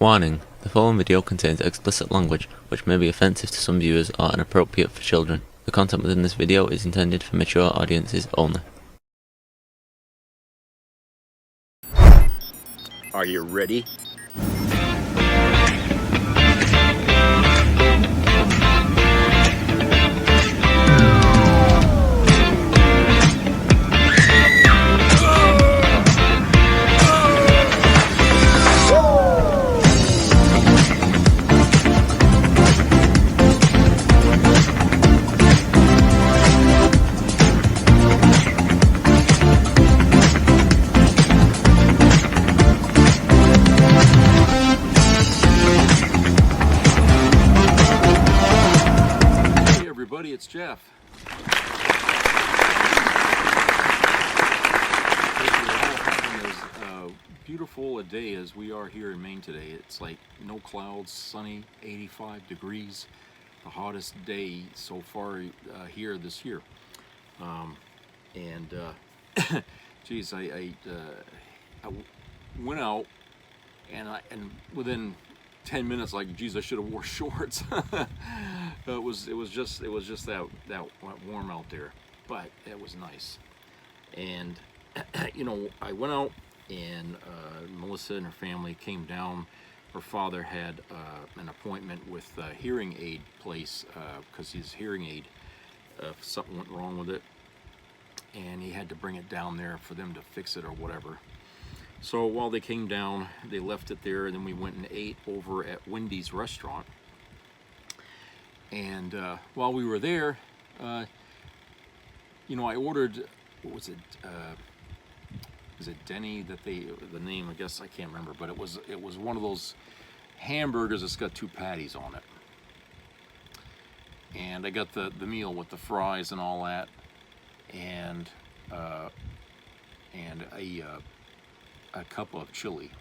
Warning: the following video contains explicit language, which may be offensive to some viewers or inappropriate for children. The content within this video is intended for mature audiences only. Are you ready? It's Jeff. Hope you're all having as beautiful a day as we are here in Maine today. It's like no clouds, sunny, 85 degrees, the hottest day so far here this year. Geez, I went out and within 10 minutes, like, geez, I should have wore shorts. It was just that warm out there, but it was nice. And you know, I went out, and Melissa and her family came down. Her father had an appointment with a hearing aid place because his hearing aid, something went wrong with it, and he had to bring it down there for them to fix it or whatever. So while they came down, they left it there, and then we went and ate over at Wendy's restaurant. And while we were there, you know, I ordered, what was it? Was it Denny that the name? I guess I can't remember, but it was one of those hamburgers that's got 2 patties on it. And I got the meal with the fries and all that, and a cup of chili,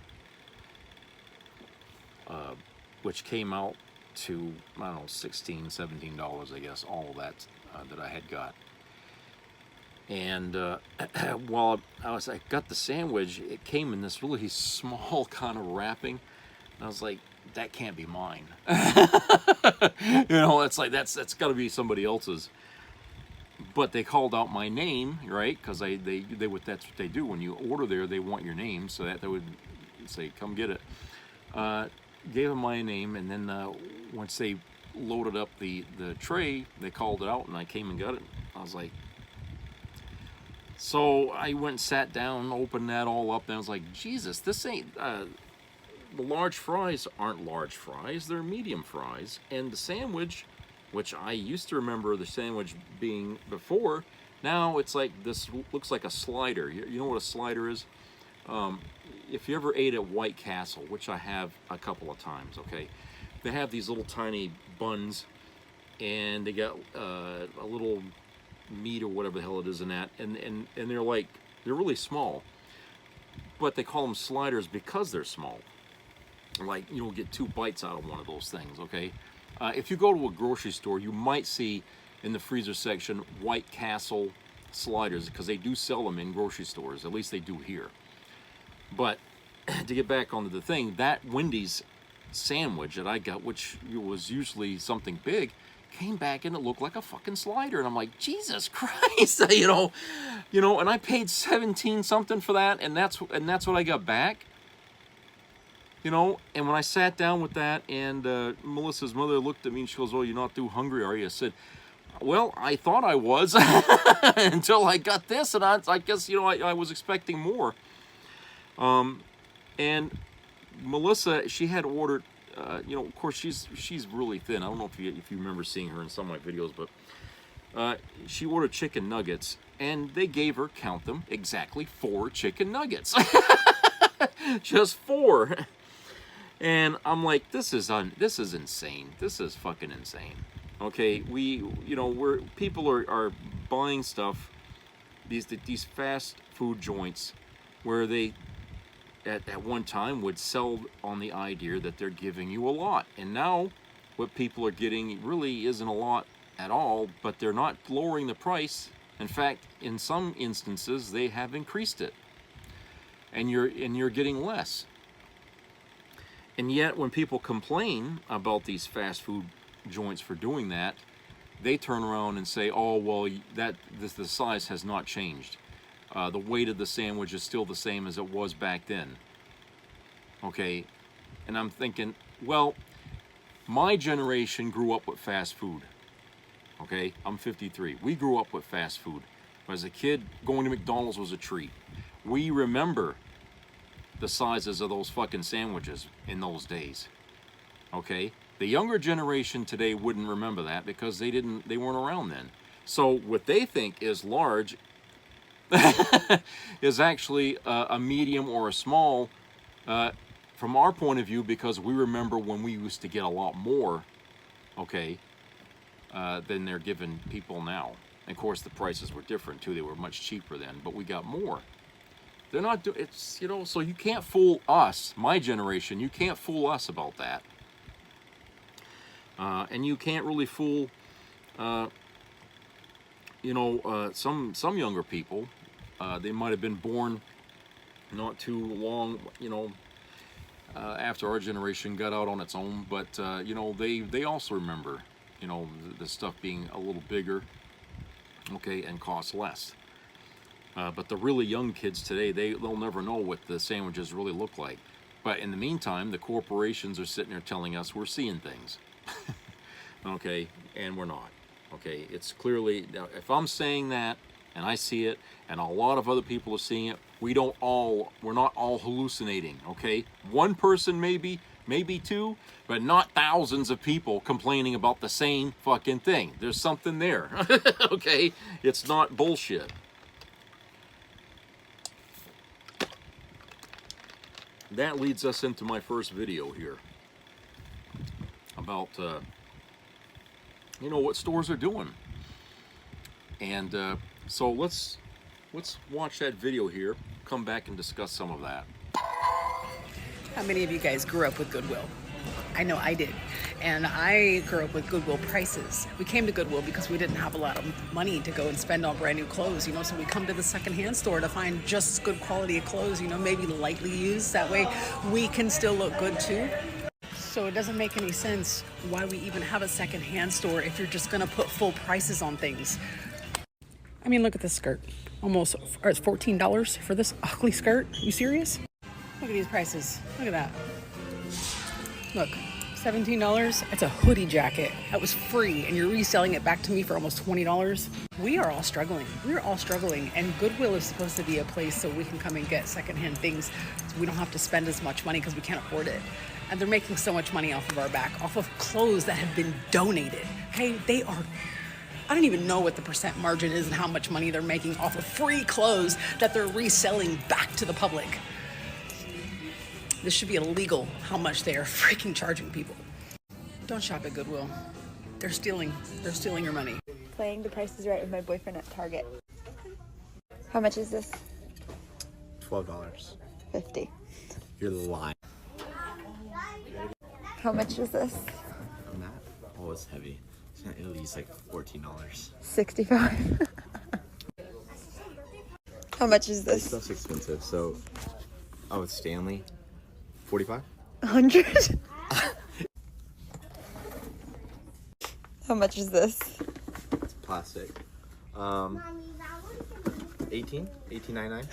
which came out to, I don't know, $16, $17, I guess, all of that that I had got. And while I got the sandwich, it came in this really small kind of wrapping. And I was like, that can't be mine. You know, it's like, that's got to be somebody else's. But they called out my name, right? Because that's what they do when you order there. They want your name, so that they would say, "Come get it." Gave them my name, and then once they loaded up the tray, they called it out, and I came and got it. I was like, so I went and sat down, opened that all up, and I was like, Jesus, this ain't. The large fries aren't large fries; they're medium fries, and the sandwich, which I used to remember the sandwich being before, now it's like, this looks like a slider. You know what a slider is? If you ever ate at White Castle, which I have a couple of times, okay, they have these little tiny buns, and they got a little meat or whatever the hell it is in that, and they're really small, but they call them sliders because they're small. Like, you don't get 2 bites out of one of those things, okay? If you go to a grocery store, you might see in the freezer section White Castle sliders, because they do sell them in grocery stores. At least they do here. But to get back onto the thing, that Wendy's sandwich that I got, which was usually something big, came back and it looked like a fucking slider. And I'm like, Jesus Christ, you know, and I paid 17 something for that, and that's what I got back. You know, and when I sat down with that, and Melissa's mother looked at me and she goes, "Oh, you're not too hungry, are you?" I said, "Well, I thought I was until I got this, and I guess, you know, I was expecting more." And Melissa, she had ordered, you know, of course she's really thin. I don't know if you remember seeing her in some of my videos, but she ordered chicken nuggets, and they gave her, count them, exactly 4 chicken nuggets, just 4. And I'm like, this is insane. This is fucking insane. Okay, people are buying stuff, these fast food joints, where they at one time would sell on the idea that they're giving you a lot, and now what people are getting really isn't a lot at all. But they're not lowering the price. In fact, in some instances, they have increased it, and you're getting less. And yet, when people complain about these fast food joints for doing that, they turn around and say, "Oh, well, the size has not changed. The weight of the sandwich is still the same as it was back then." Okay, and I'm thinking, well, my generation grew up with fast food. Okay, I'm 53. We grew up with fast food. As a kid, going to McDonald's was a treat. We remember the sizes of those fucking sandwiches in those days. Okay, the younger generation today wouldn't remember that because they weren't around then. So what they think is large is actually a medium or a small from our point of view, because we remember when we used to get a lot more, okay, than they're giving people now. And of course, the prices were different too. They were much cheaper then, but we got more. They're not doing it's, you know, so you can't fool us, my generation. You can't fool us about that. And you can't really fool, some younger people. They might have been born not too long, after our generation got out on its own, but they also remember, the stuff being a little bigger, okay, and cost less. But the really young kids today, they'll never know what the sandwiches really look like. But in the meantime, the corporations are sitting there telling us we're seeing things, okay, and we're not. Okay, it's clearly, if I'm saying that and I see it, and a lot of other people are seeing it, we're not all hallucinating, okay? One person maybe two, but not thousands of people complaining about the same fucking thing. There's something there, okay? It's not bullshit. That leads us into my first video here about, what stores are doing. And so let's watch that video here, come back and discuss some of that. How many of you guys grew up with Goodwill? I know I did. And I grew up with Goodwill prices. We came to Goodwill because we didn't have a lot of money to go and spend on brand new clothes, so we come to the secondhand store to find just good quality of clothes, maybe lightly used. That way we can still look good too. So it doesn't make any sense why we even have a secondhand store if you're just gonna put full prices on things. I mean, look at this skirt. It's $14 for this ugly skirt. Are you serious? Look at these prices. Look at that. Look, $17. It's a hoodie jacket. That was free, and you're reselling it back to me for almost $20. We are all struggling. We're all struggling, and Goodwill is supposed to be a place so we can come and get secondhand things so we don't have to spend as much money because we can't afford it. And they're making so much money off of our back, off of clothes that have been donated. Hey, I don't even know what the percent margin is and how much money they're making off of free clothes that they're reselling back to the public. This should be illegal, how much they are freaking charging people. Don't shop at Goodwill. They're stealing your money. Playing The Price is Right with my boyfriend at Target. How much is this? $12. $50. You're lying. How much is this? On that? Oh, it's heavy. It's at least like $14. $65. How much is This this? stuff's expensive, so... Oh, it's Stanley. $45? $100. How much is this? It's plastic. 18? $18.99?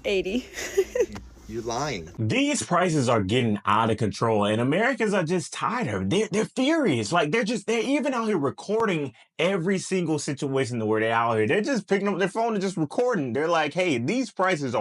$80. You're lying. These prices are getting out of control, and Americans are just tired of it. They're furious. Like, they're even out here recording every single situation where they're out here. They're just picking up their phone and just recording. They're like, hey, these prices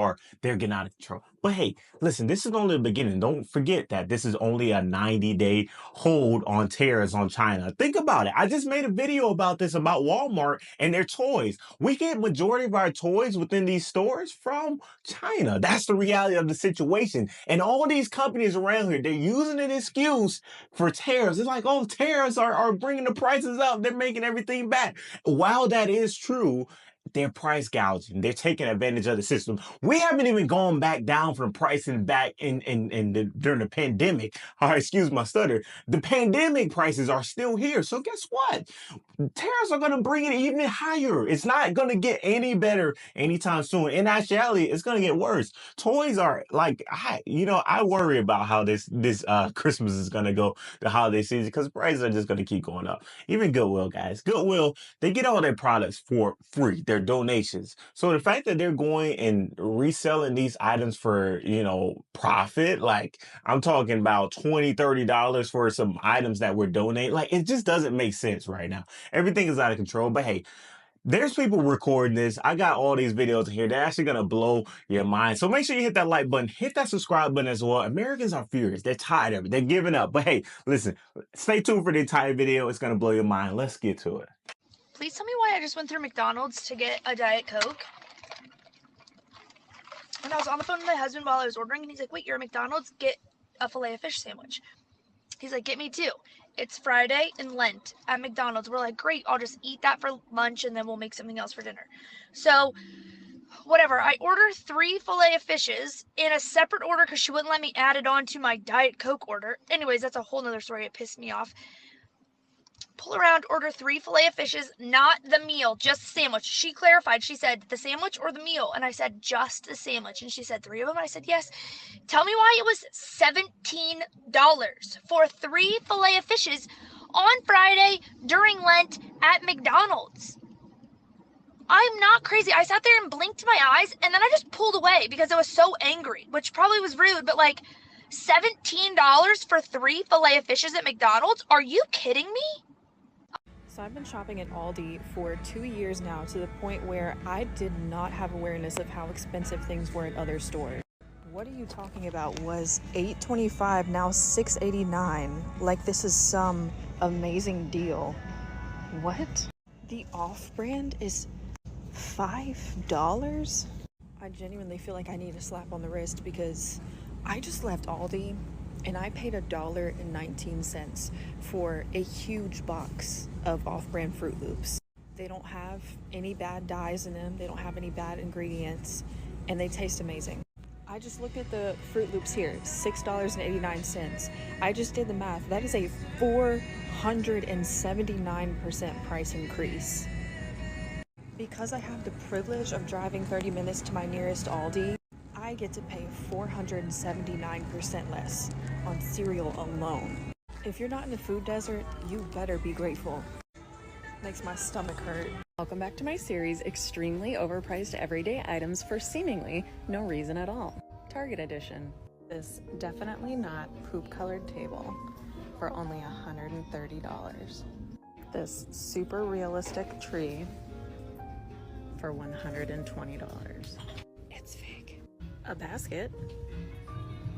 they're getting out of control. But hey, listen, this is only the beginning. Don't forget that this is only a 90-day hold on tariffs on China. Think about it. I just made a video about this, about Walmart and their toys. We get majority of our toys within these stores from China. That's the reality of the situation. And all these companies around here, they're using an excuse for tariffs. It's like, oh, tariffs are bringing the prices up. They're making everything back. While that is true, they're price gouging. They're taking advantage of the system. We haven't even gone back down from pricing back during the pandemic. All right, excuse my stutter. The pandemic prices are still here. So guess what? Tariffs are going to bring it even higher. It's not going to get any better anytime soon. In actuality, it's going to get worse. Toys are like, I worry about how this Christmas is going to go, the holiday season, because prices are just going to keep going up. Even Goodwill, guys. Goodwill, they get all their products for free, their donations. So the fact that they're going and reselling these items for, profit, like I'm talking about $20-$30 for some items that we're donating, like it just doesn't make sense right now. Everything is out of control. But hey, there's people recording this. I got all these videos here. They're actually going to blow your mind. So make sure you hit that like button. Hit that subscribe button as well. Americans are furious. They're tired of it. They're giving up. But hey, listen, stay tuned for the entire video. It's going to blow your mind. Let's get to it. Please tell me why I just went through McDonald's to get a Diet Coke. And I was on the phone with my husband while I was ordering, and he's like, wait, you're at McDonald's? Get a Filet-O-Fish sandwich. He's like, get me two. It's Friday and Lent at McDonald's. We're like, great, I'll just eat that for lunch and then we'll make something else for dinner. So, whatever. I order 3 Filet-O-Fishes in a separate order because she wouldn't let me add it on to my Diet Coke order. Anyways, that's a whole nother story. It pissed me off. Pull around, order 3 Filet-O-Fishes, not the meal, just the sandwich. She clarified. She said, the sandwich or the meal? And I said, just the sandwich. And she said, 3 of them? I said, yes. Tell me why it was $17 for 3 Filet-O-Fishes on Friday during Lent at McDonald's. I'm not crazy. I sat there and blinked my eyes, and then I just pulled away because I was so angry, which probably was rude, but like, $17 for 3 Filet-O-Fishes at McDonald's? Are you kidding me? So I've been shopping at Aldi for 2 years now, to the point where I did not have awareness of how expensive things were at other stores. What are you talking about? Was $8.25 now $6.89? Like this is some amazing deal. What? The off-brand is $5? I genuinely feel like I need a slap on the wrist because I just left Aldi and I paid $1.19 for a huge box of off-brand Fruit Loops. They don't have any bad dyes in them, they don't have any bad ingredients, and they taste amazing. I just looked at the Fruit Loops here, $6.89. I just did the math. That is a 479% price increase. Because I have the privilege of driving 30 minutes to my nearest Aldi, I get to pay 479% less on cereal alone. If you're not in the food desert, you better be grateful. Makes my stomach hurt. Welcome back to my series, Extremely Overpriced Everyday Items for Seemingly No Reason at All. Target edition. This definitely not poop-colored table for only $130. This super realistic tree for $120. It's fake. A basket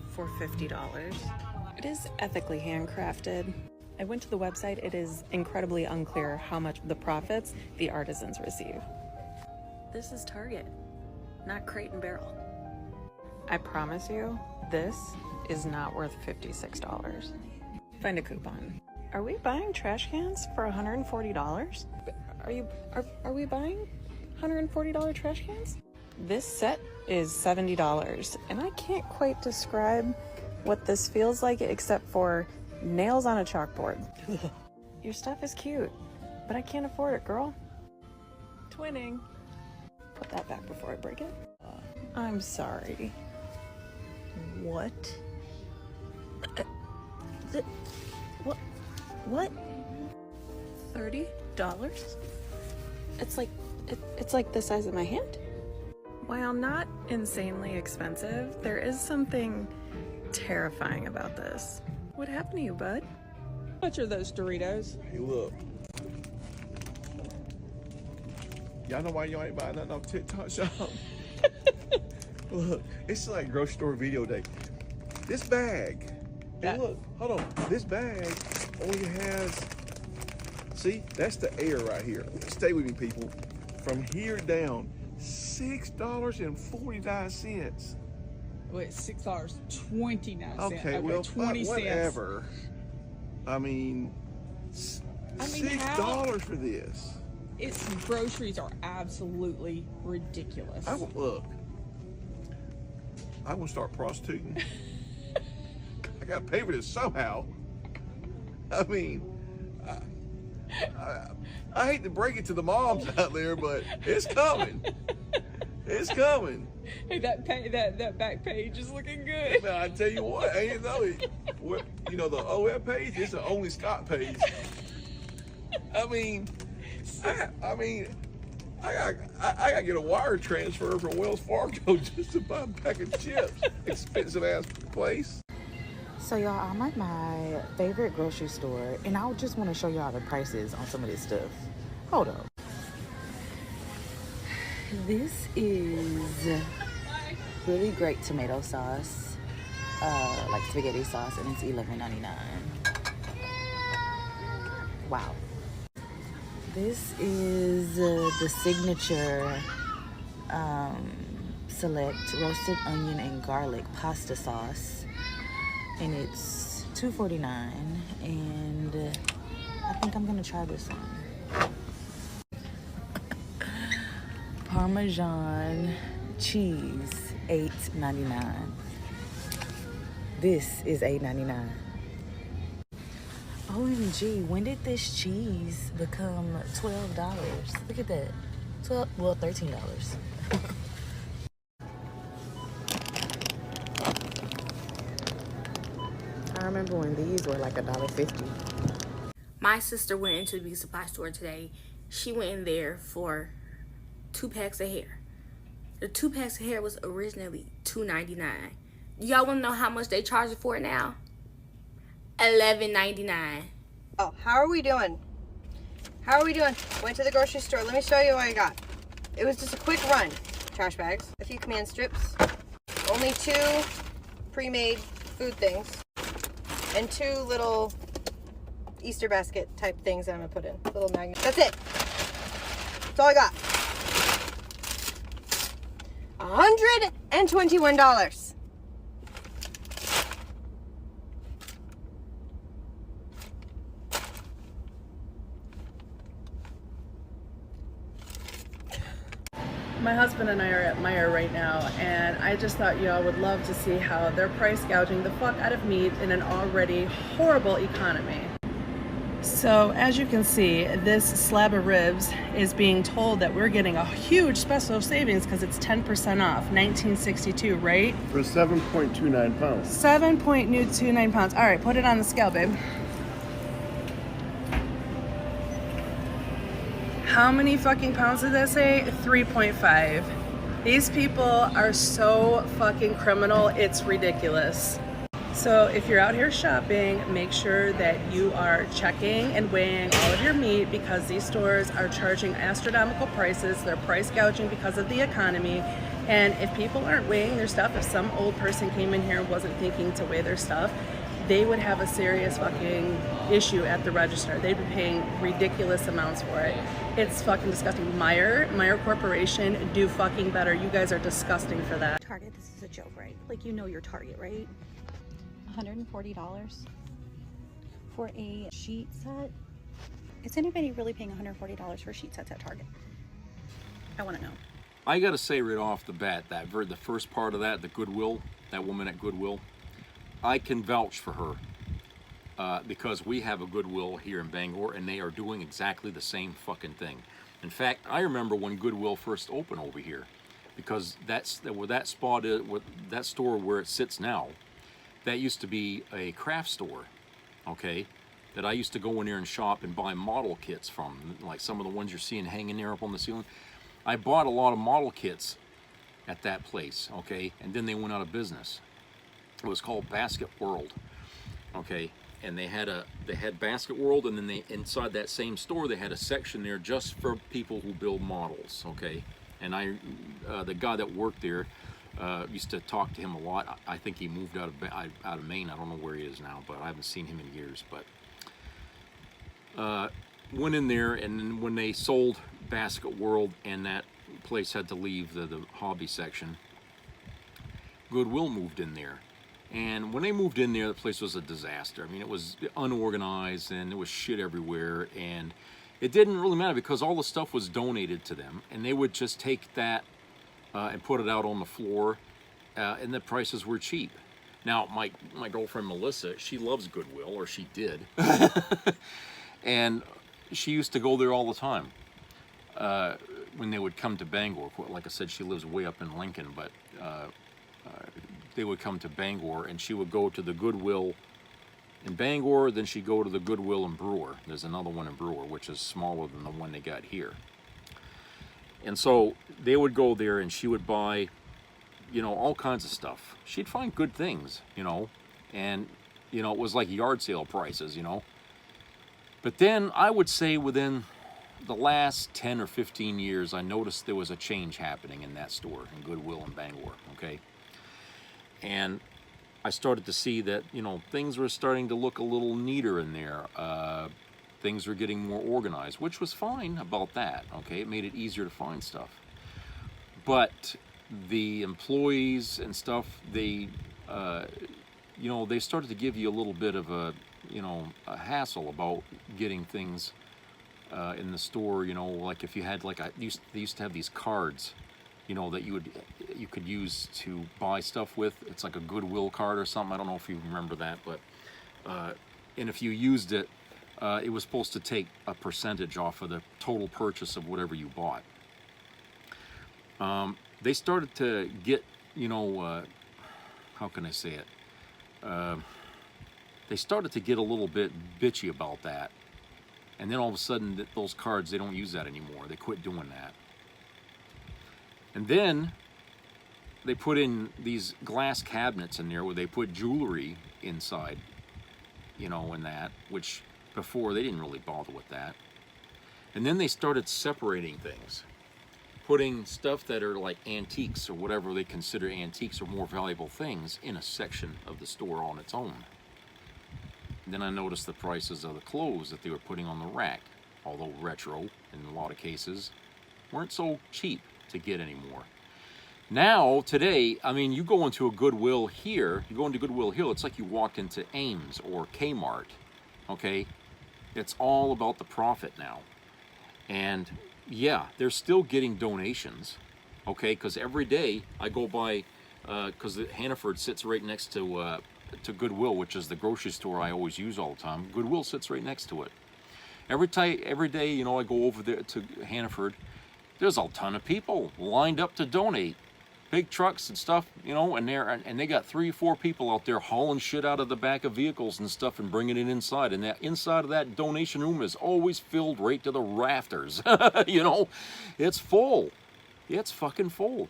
for $50. It is ethically handcrafted. I went to the website. It is incredibly unclear how much the profits the artisans receive. This is Target, not Crate and Barrel. I promise you, this is not worth $56. Find a coupon. Are we buying trash cans for $140? Are we buying $140 trash cans? This set is $70, and I can't quite describe what this feels like except for nails on a chalkboard. Your stuff is cute, but I can't afford it, girl. Twinning. Put that back before I break it. I'm sorry. What? What? $30? It's like the size of my hand. While not insanely expensive, there is something terrifying about this. What happened to you, bud? How much are those Doritos? Hey, look. Y'all know why y'all ain't buying nothing off TikTok shop? Look, it's like grocery store video day. This bag, hey, look, hold on. This bag only has, see, that's the air right here. Stay with me, people. From here down, $6.49. Wait, $6.29. Okay, well, 20 cents. whatever. I mean $6 for this. Its groceries are absolutely ridiculous. Look, I'm gonna start prostituting. I gotta pay for this somehow. I mean, I hate to break it to the moms out there, but it's coming. It's coming. Hey, that back page is looking good. Man, I tell you what, ain't it though? You know the OF page? It's the Only Scott page. I mean, I gotta get a wire transfer from Wells Fargo just to buy a pack of chips. Expensive ass place. So y'all, I'm at my favorite grocery store, and I just want to show y'all the prices on some of this stuff. Hold up. This is really great tomato sauce, like spaghetti sauce, and it's $11.99. Wow. This is the signature select roasted onion and garlic pasta sauce, and it's $2.49. And I think I'm gonna try this one. Parmesan cheese, $8.99. This is $8.99. OMG, when did this cheese become $12? Look at that. $13. I remember when these were like $1.50. My sister went into the beauty supply store today. She went in there for 2 packs of hair. The 2 packs of hair was originally $2.99. Y'all want to know how much they charge for it now? $11.99. Oh, how are we doing? How are we doing? Went to the grocery store. Let me show you what I got. It was just a quick run. Trash bags, a few command strips, only 2 pre-made food things, and 2 little Easter basket type things that I'm gonna put in. Little magnets. That's it. That's all I got. $121. My husband and I are at Meijer right now, and I just thought y'all would love to see how they're price gouging the fuck out of meat in an already horrible economy. So as you can see, this slab of ribs is being told that we're getting a huge special savings because it's 10% off, $19.62, right? For 7.29 pounds. 7.29 pounds. All right, put it on the scale, babe. How many fucking pounds did that say? 3.5. These people are so fucking criminal, it's ridiculous. So if you're out here shopping, make sure that you are checking and weighing all of your meat, because these stores are charging astronomical prices. They're price gouging because of the economy. And if people aren't weighing their stuff, if some old person came in here and wasn't thinking to weigh their stuff, they would have a serious fucking issue at the register. They'd be paying ridiculous amounts for it. It's fucking disgusting. Meijer Corporation, do fucking better. You guys are disgusting for that. Target, this is a joke, right? Like, you know your Target, right? $140 for a sheet set. Is anybody really paying $140 for sheet sets at Target? I want to know. I gotta say right off the bat, the first part of that, the Goodwill, that woman at Goodwill, I can vouch for her because we have a Goodwill here in Bangor, and they are doing exactly the same fucking thing. In fact, I remember when Goodwill first opened over here, because that's where that spot is, with that store where it sits now. That used to be a craft store, okay, that I used to go in there and shop and buy model kits from, like some of the ones you're seeing hanging there up on the ceiling. I bought a lot of model kits at that place, okay, and then they went out of business. It was called Basket World, okay, and they had Basket World, and then they, inside that same store, they had a section there just for people who build models, okay, and the guy that worked there, used to talk to him a lot. I think he moved out of Maine. I don't know where he is now, but I haven't seen him in years. But went in there, and then when they sold Basket World and that place had to leave the hobby section, Goodwill moved in there. And when they moved in there, the place was a disaster. I mean, it was unorganized, and there was shit everywhere, and it didn't really matter because all the stuff was donated to them, and they would just take that and put it out on the floor, and the prices were cheap. Now, my girlfriend Melissa, she loves Goodwill, or she did, and she used to go there all the time when they would come to Bangor. Like I said, she lives way up in Lincoln, but they would come to Bangor, and she would go to the Goodwill in Bangor, then she'd go to the Goodwill in Brewer. There's another one in Brewer, which is smaller than the one they got here. And so they would go there, and she would buy, you know, all kinds of stuff. She'd find good things, you know, and, you know, it was like yard sale prices, you know. But then I would say within the last 10 or 15 years, I noticed there was a change happening in that store, in Goodwill in Bangor, okay? And I started to see that, you know, things were starting to look a little neater in there. Things were getting more organized, which was fine about that, okay? It made it easier to find stuff. But the employees and stuff, they, you know, they started to give you a little bit of a, you know, a hassle about getting things in the store, you know, like if you had like, they used to have these cards, you know, that you could use to buy stuff with. It's like a Goodwill card or something. I don't know if you remember that, but and if you used it, it was supposed to take a percentage off of the total purchase of whatever you bought. They started to get, you know, how can I say it? They started to get a little bit bitchy about that. And then all of a sudden, those cards, they don't use that anymore. They quit doing that. And then they put in these glass cabinets in there where they put jewelry inside, you know, in that, which before they didn't really bother with that. And then they started separating things, putting stuff that are like antiques or whatever they consider antiques or more valuable things in a section of the store on its own. And then I noticed the prices of the clothes that they were putting on the rack, although retro in a lot of cases, weren't so cheap to get anymore. Now, today, I mean, you go into a Goodwill here, you go into Goodwill Hill, it's like you walked into Ames or Kmart, okay? It's all about the profit now. And yeah, they're still getting donations, okay? Because every day I go by, because Hannaford sits right next to Goodwill, which is the grocery store I always use all the time. Goodwill sits right next to it. Every day, you know, I go over there to Hannaford, there's a ton of people lined up to donate. Big trucks and stuff, you know, and they got 3 or 4 people out there hauling shit out of the back of vehicles and stuff and bringing it inside. And that inside of that donation room is always filled right to the rafters. You know, it's full. It's fucking full.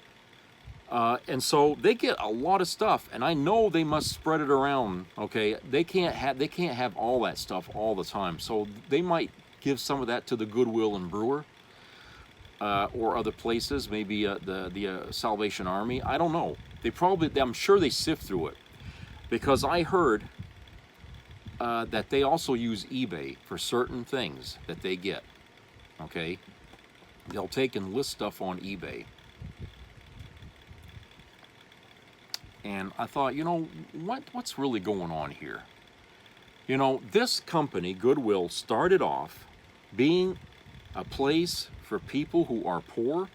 And so they get a lot of stuff, and I know they must spread it around. Okay, they can't have all that stuff all the time. So they might give some of that to the Goodwill and Brewer. Or other places, maybe the Salvation Army. I don't know. I'm sure they sift through it, because I heard that they also use eBay for certain things that they get. Okay, they'll take and list stuff on eBay. And I thought, you know, what's really going on here? You know, this company, Goodwill, started off being a place for people who are poor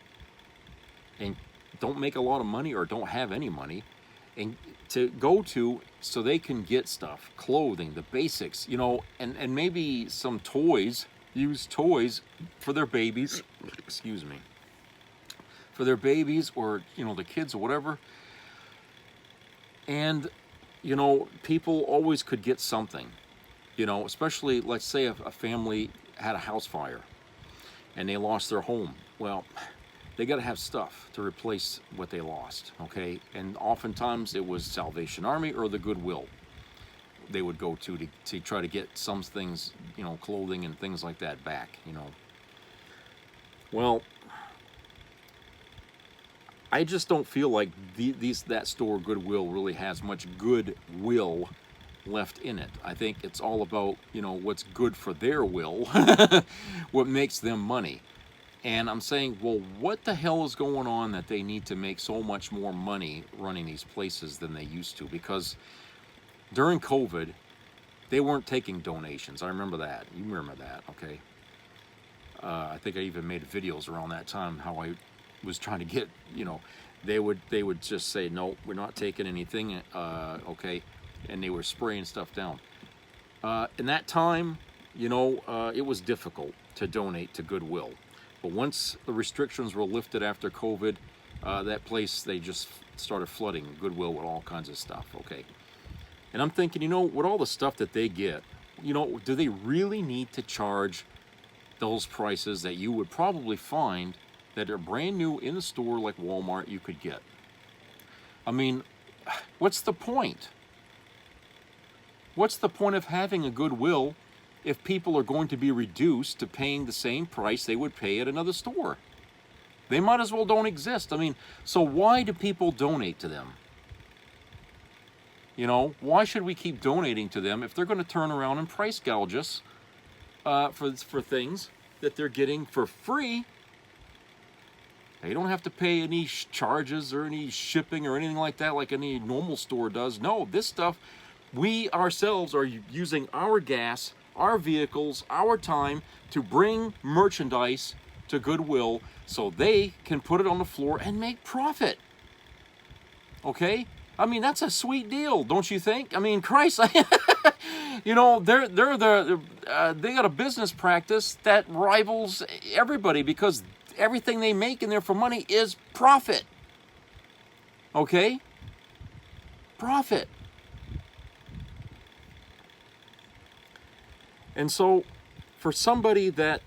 and don't make a lot of money or don't have any money, and to go to so they can get stuff, clothing, the basics, you know, and maybe some toys, used toys for their babies, excuse me, for their babies or, you know, the kids or whatever. And, you know, people always could get something, you know, especially, let's say a family had a house fire and they lost their home. Well, they got to have stuff to replace what they lost, okay? And oftentimes it was Salvation Army or the Goodwill they would go to try to get some things, you know, clothing and things like that back, you know. Well, I just don't feel like that store Goodwill really has much goodwill left in it. I think it's all about, you know, what's good for their will, what makes them money. And I'm saying, well, what the hell is going on that they need to make so much more money running these places than they used to? Because during COVID, they weren't taking donations. I remember that. You remember that, okay? I think I even made videos around that time how I was trying to get, you know, they would just say, no, we're not taking anything, okay, and they were spraying stuff down. In that time, you know, it was difficult to donate to Goodwill. But once the restrictions were lifted after COVID, that place, they just started flooding Goodwill with all kinds of stuff, okay? And I'm thinking, you know, with all the stuff that they get, you know, do they really need to charge those prices that you would probably find that are brand new in the store like Walmart you could get? I mean, what's the point? What's the point of having a Goodwill if people are going to be reduced to paying the same price they would pay at another store? They might as well don't exist. I mean, so why do people donate to them? You know, why should we keep donating to them if they're going to turn around and price gouge us for things that they're getting for free? They don't have to pay any charges or any shipping or anything like that like any normal store does. No, this stuff, we ourselves are using our gas, our vehicles, our time to bring merchandise to Goodwill so they can put it on the floor and make profit. Okay? I mean, that's a sweet deal, don't you think? I mean, Christ, you know, they got a business practice that rivals everybody because everything they make in there for money is profit. Okay? Profit. And so, for somebody that,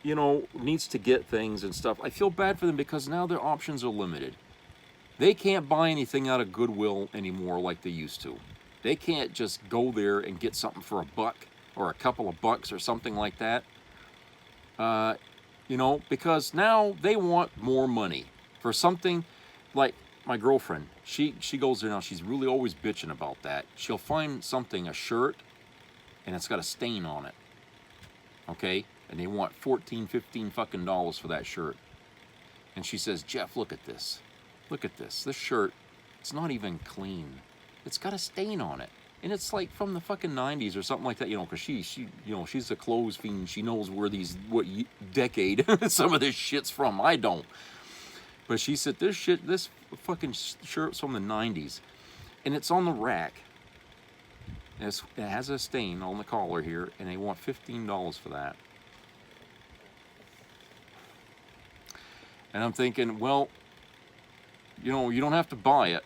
you know, needs to get things and stuff, I feel bad for them because now their options are limited. They can't buy anything out of Goodwill anymore like they used to. They can't just go there and get something for $1 or a couple of bucks or something like that. You know, because now they want more money for something like my girlfriend. She goes there now. She's really always bitching about that. She'll find something, a shirt, and it's got a stain on it. Okay? And they want $14, $15 fucking dollars for that shirt. And she says, Jeff, look at this. Look at this. This shirt, it's not even clean. It's got a stain on it. And it's like from the fucking 90s or something like that, you know, because she you know, she's a clothes fiend. She knows where what decade some of this shit's from. I don't. But she said, this fucking shirt's from the 90s. And it's on the rack. It has a stain on the collar here, and they want $15 for that. And I'm thinking, well, you know, you don't have to buy it.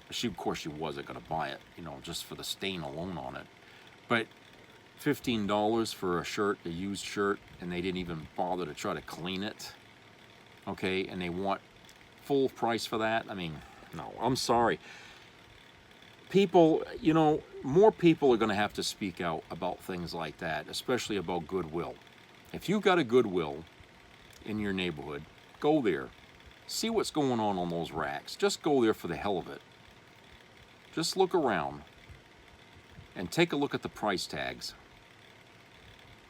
Of course, she wasn't going to buy it, you know, just for the stain alone on it. But $15 for a shirt, a used shirt, and they didn't even bother to try to clean it. Okay, and they want full price for that? I mean, no, I'm sorry. People, you know, more people are going to have to speak out about things like that, especially about Goodwill. If you've got a Goodwill in your neighborhood, go there. See what's going on those racks. Just go there for the hell of it. Just look around and take a look at the price tags.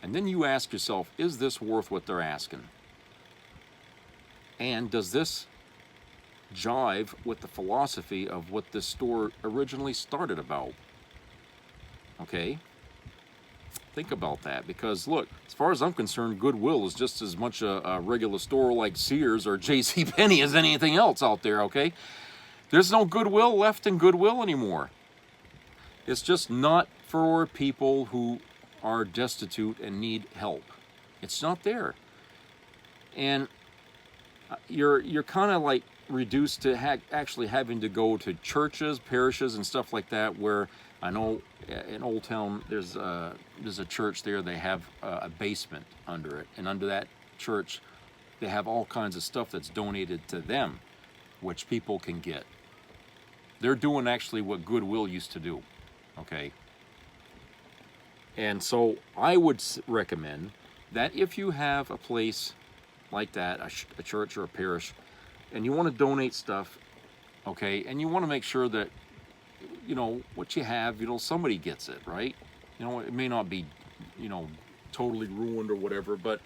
And then you ask yourself, is this worth what they're asking? And does this jive with the philosophy of what this store originally started about? Okay? Think about that, because look, as far as I'm concerned, Goodwill is just as much a regular store like Sears or JCPenney as anything else out there, okay? There's no Goodwill left in Goodwill anymore. It's just not for people who are destitute and need help. It's not there. And you're kind of like reduced to actually having to go to churches, parishes, and stuff like that, where I know in Old Town there's a church there. They have a basement under it, and under that church they have all kinds of stuff that's donated to them, which people can get. They're doing actually what Goodwill used to do, okay? And so I would recommend that if you have a place like that, a church or a parish, and you want to donate stuff, okay, and you want to make sure that, you know, what you have, you know, somebody gets it, right? You know, it may not be, you know, totally ruined or whatever, but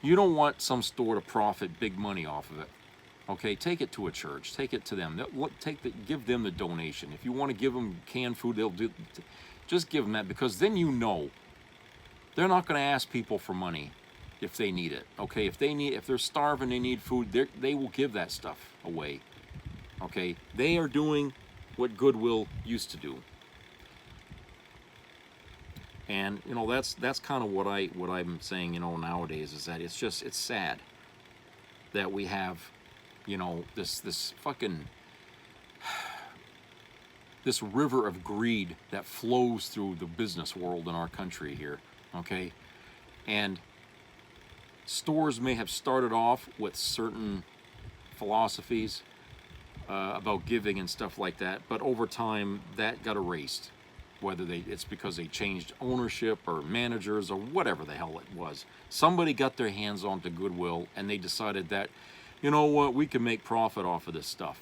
you don't want some store to profit big money off of it. Okay, take it to a church, take it to them. Give them the donation. If you want to give them canned food, they'll do. Just give them that, because then you know they're not going to ask people for money. if they need it. Okay, if they're starving, they need food, they will give that stuff away. Okay, they are doing what Goodwill used to do. And you know, that's kind of what I'm saying, you know, nowadays, is that it's sad that we have, you know, this fucking this river of greed that flows through the business world in our country here. Okay, and stores may have started off with certain philosophies about giving and stuff like that, but over time that got erased. Whether it's because they changed ownership or managers or whatever the hell it was. Somebody got their hands onto Goodwill and they decided that, you know what, we can make profit off of this stuff.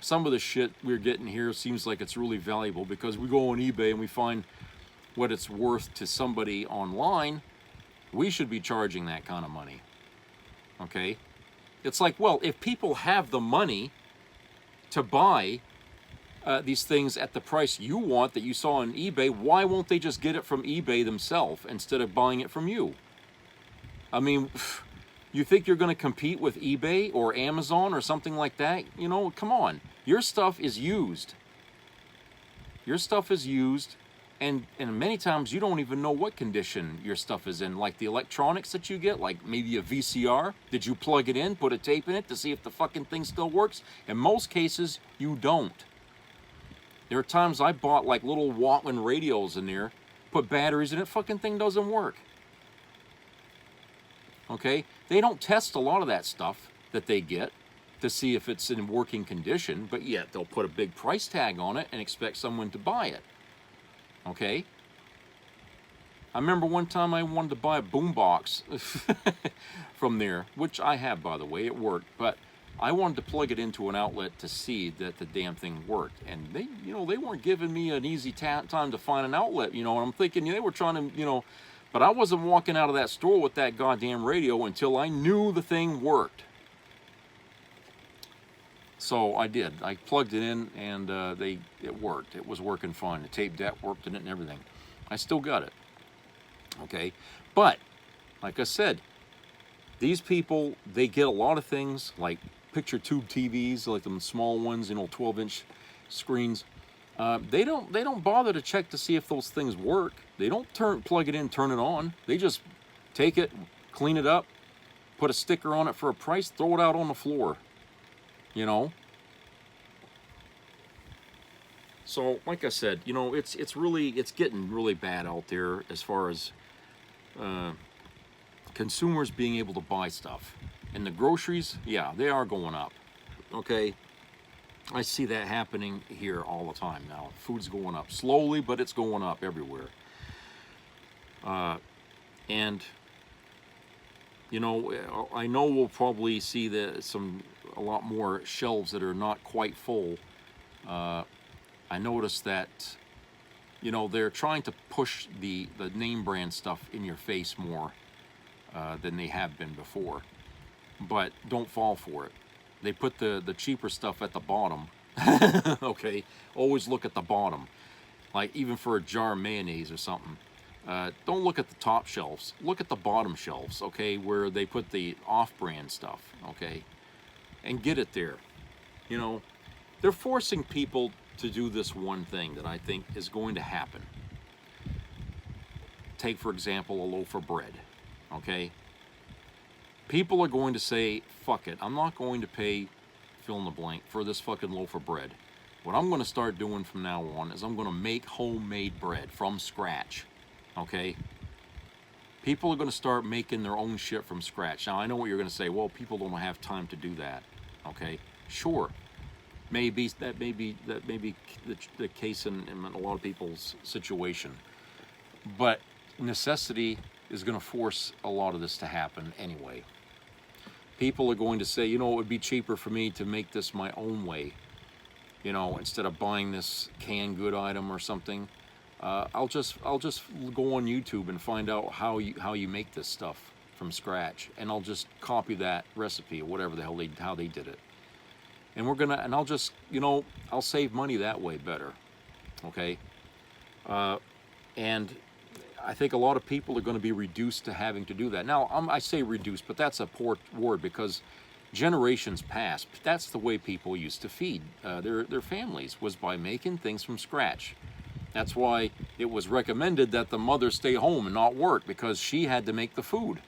Some of the shit we're getting here seems like it's really valuable because we go on eBay and we find what it's worth to somebody online. We should be charging that kind of money. Okay? It's like, well, if people have the money to buy these things at the price you want that you saw on eBay, why won't they just get it from eBay themselves instead of buying it from you? I mean, you think you're going to compete with eBay or Amazon or something like that? You know, come on. Your stuff is used. Your stuff is used, and many times you don't even know what condition your stuff is in. Like the electronics that you get, like maybe a VCR. Did you plug it in, put a tape in it to see if the fucking thing still works? In most cases, you don't. There are times I bought like little Walkman radios in there, put batteries in it, fucking thing doesn't work. Okay? They don't test a lot of that stuff that they get to see if it's in working condition, but yet they'll put a big price tag on it and expect someone to buy it. Okay? I remember one time I wanted to buy a boombox from there, which I have, by the way, it worked, but I wanted to plug it into an outlet to see that the damn thing worked, and they weren't giving me an easy time to find an outlet, and I'm thinking they were trying to, but I wasn't walking out of that store with that goddamn radio until I knew the thing worked. So I did. I plugged it in, and it worked. It was working fine. The tape deck worked in it and everything. I still got it. Okay, but like I said, these people, they get a lot of things like picture tube TVs, like them small ones, 12-inch screens. They don't bother to check to see if those things work. They don't plug it in, turn it on. They just take it, clean it up, put a sticker on it for a price, throw it out on the floor. So, like I said, it's getting really bad out there as far as consumers being able to buy stuff. And the groceries, yeah, they are going up. Okay, I see that happening here all the time now. Food's going up slowly, but it's going up everywhere. And I know we'll probably see a lot more shelves that are not quite full. I noticed that they're trying to push the name brand stuff in your face more than they have been before. But don't fall for it. They put the cheaper stuff at the bottom. Okay, always look at the bottom. Like even for a jar of mayonnaise or something. Don't look at the top shelves. Look at the bottom shelves, okay, where they put the off-brand stuff, okay? And get it there. They're forcing people to do this one thing that I think is going to happen. Take, for example, a loaf of bread, okay? People are going to say, fuck it, I'm not going to pay fill in the blank for this fucking loaf of bread. What I'm going to start doing from now on is I'm going to make homemade bread from scratch, okay? People are going to start making their own shit from scratch. Now, I know what you're going to say. Well, people don't have time to do that, okay? Sure. That may be the case in a lot of people's situation. But necessity is going to force a lot of this to happen anyway. People are going to say, it would be cheaper for me to make this my own way. Instead of buying this canned good item or something, I'll just go on YouTube and find out how you make this stuff from scratch, and I'll just copy that recipe or whatever the hell how they did it. And I'll just, I'll save money that way better. Okay? And I think a lot of people are going to be reduced to having to do that. Now, I say reduced, but that's a poor word because generations past, that's the way people used to feed their families, was by making things from scratch. That's why it was recommended that the mother stay home and not work, because she had to make the food,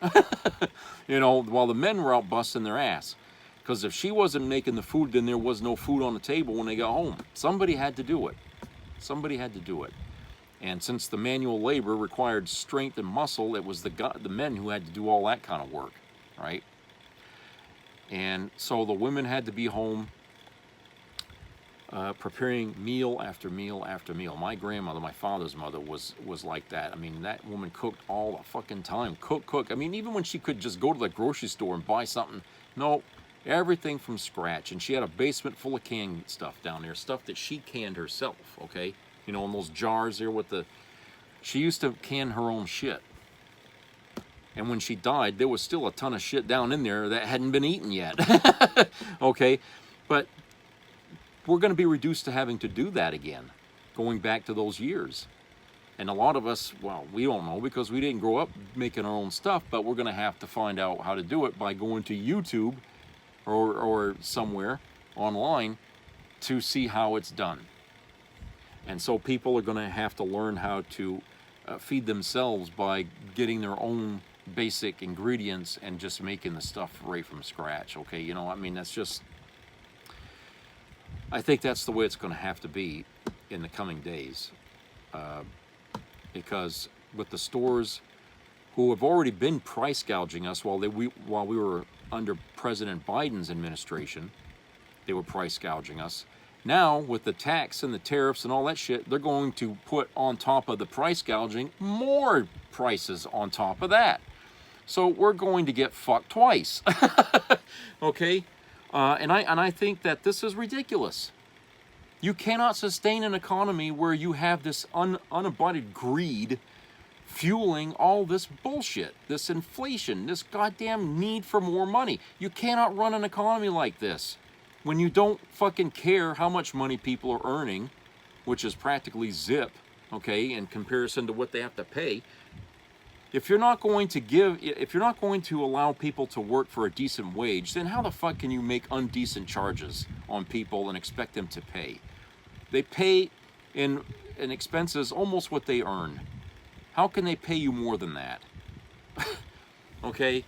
you know, while the men were out busting their ass. Because if she wasn't making the food, then there was no food on the table when they got home. Somebody had to do it. Somebody had to do it. And since the manual labor required strength and muscle, it was the men who had to do all that kind of work, right? And so the women had to be home preparing meal after meal after meal. My grandmother, my father's mother, was like that. I mean, that woman cooked all the fucking time. Cook. I mean, even when she could just go to the grocery store and buy something, no, everything from scratch. And she had a basement full of canned stuff down there, stuff that she canned herself, okay? You know, in those jars there with the... She used to can her own shit. And when she died, there was still a ton of shit down in there that hadn't been eaten yet. Okay? But we're going to be reduced to having to do that again, going back to those years. And a lot of us, well, we don't know because we didn't grow up making our own stuff, but we're going to have to find out how to do it by going to YouTube or somewhere online to see how it's done. And so people are going to have to learn how to feed themselves by getting their own basic ingredients and just making the stuff right from scratch, okay? You know, I mean, that's just... I think that's the way it's going to have to be in the coming days. Because with the stores who have already been price gouging us while we were under President Biden's administration, they were price gouging us. Now, with the tax and the tariffs and all that shit, they're going to put on top of the price gouging more prices on top of that. So we're going to get fucked twice. Okay? And I think that this is ridiculous. You cannot sustain an economy where you have this unabided greed fueling all this bullshit, this inflation, this goddamn need for more money. You cannot run an economy like this when you don't fucking care how much money people are earning, which is practically zip, okay, in comparison to what they have to pay. If you're not going to allow people to work for a decent wage, then how the fuck can you make undecent charges on people and expect them to pay? They pay in expenses almost what they earn. How can they pay you more than that? Okay?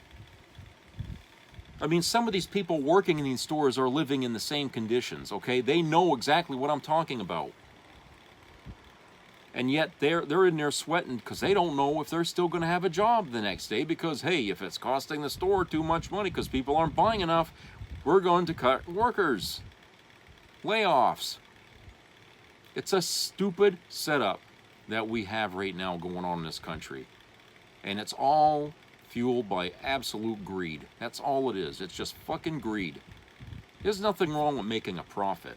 I mean, some of these people working in these stores are living in the same conditions, okay? They know exactly what I'm talking about. And yet they're in there sweating because they don't know if they're still going to have a job the next day because, hey, if it's costing the store too much money because people aren't buying enough, we're going to cut workers. Layoffs. It's a stupid setup that we have right now going on in this country. And it's all fueled by absolute greed. That's all it is. It's just fucking greed. There's nothing wrong with making a profit.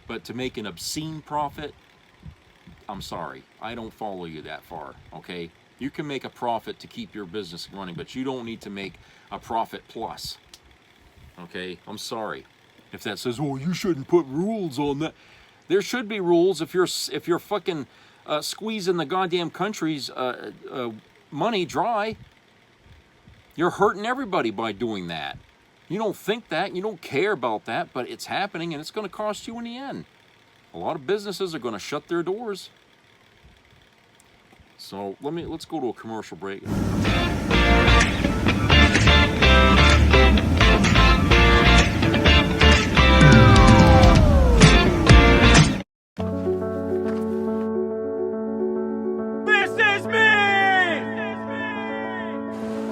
But to make an obscene profit, I'm sorry, I don't follow you that far, okay? You can make a profit to keep your business running, but you don't need to make a profit plus, okay? I'm sorry. If that says, oh, you shouldn't put rules on that. There should be rules if you're fucking squeezing the goddamn country's money dry. You're hurting everybody by doing that. You don't think that, you don't care about that, but it's happening and it's going to cost you in the end. A lot of businesses are going to shut their doors. So let's go to a commercial break.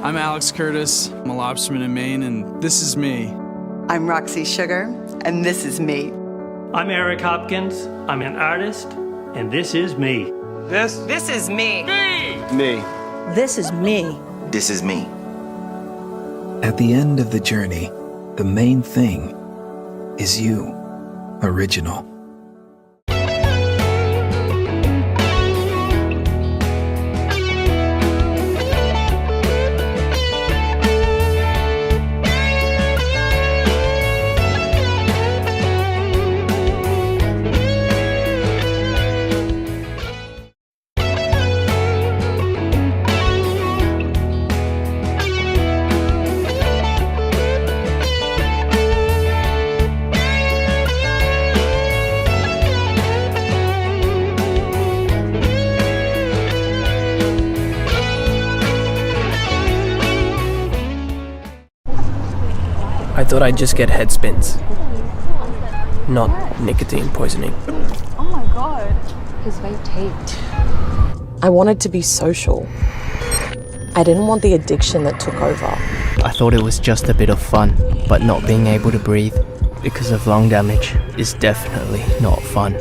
I'm Alex Curtis. I'm a lobsterman in Maine, and this is me. I'm Roxy Sugar, and this is me. I'm Eric Hopkins. I'm an artist, and this is me. This is me. Me. This is me. This is me. At the end of the journey, the main thing is you, original. thought I'd just get head spins. Not nicotine poisoning. Oh my god. His vape taped. I wanted to be social. I didn't want the addiction that took over. I thought it was just a bit of fun, but not being able to breathe because of lung damage is definitely not fun.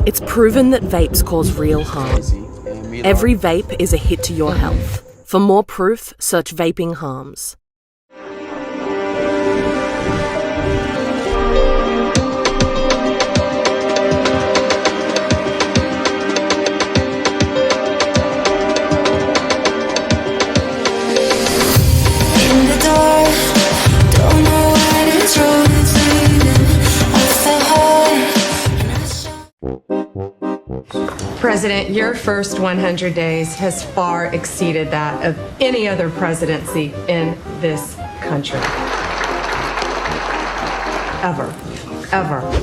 It's proven that vapes cause real harm. Every vape is a hit to your health. For more proof, search vaping harms. President, your first 100 days has far exceeded that of any other presidency in this country. Ever.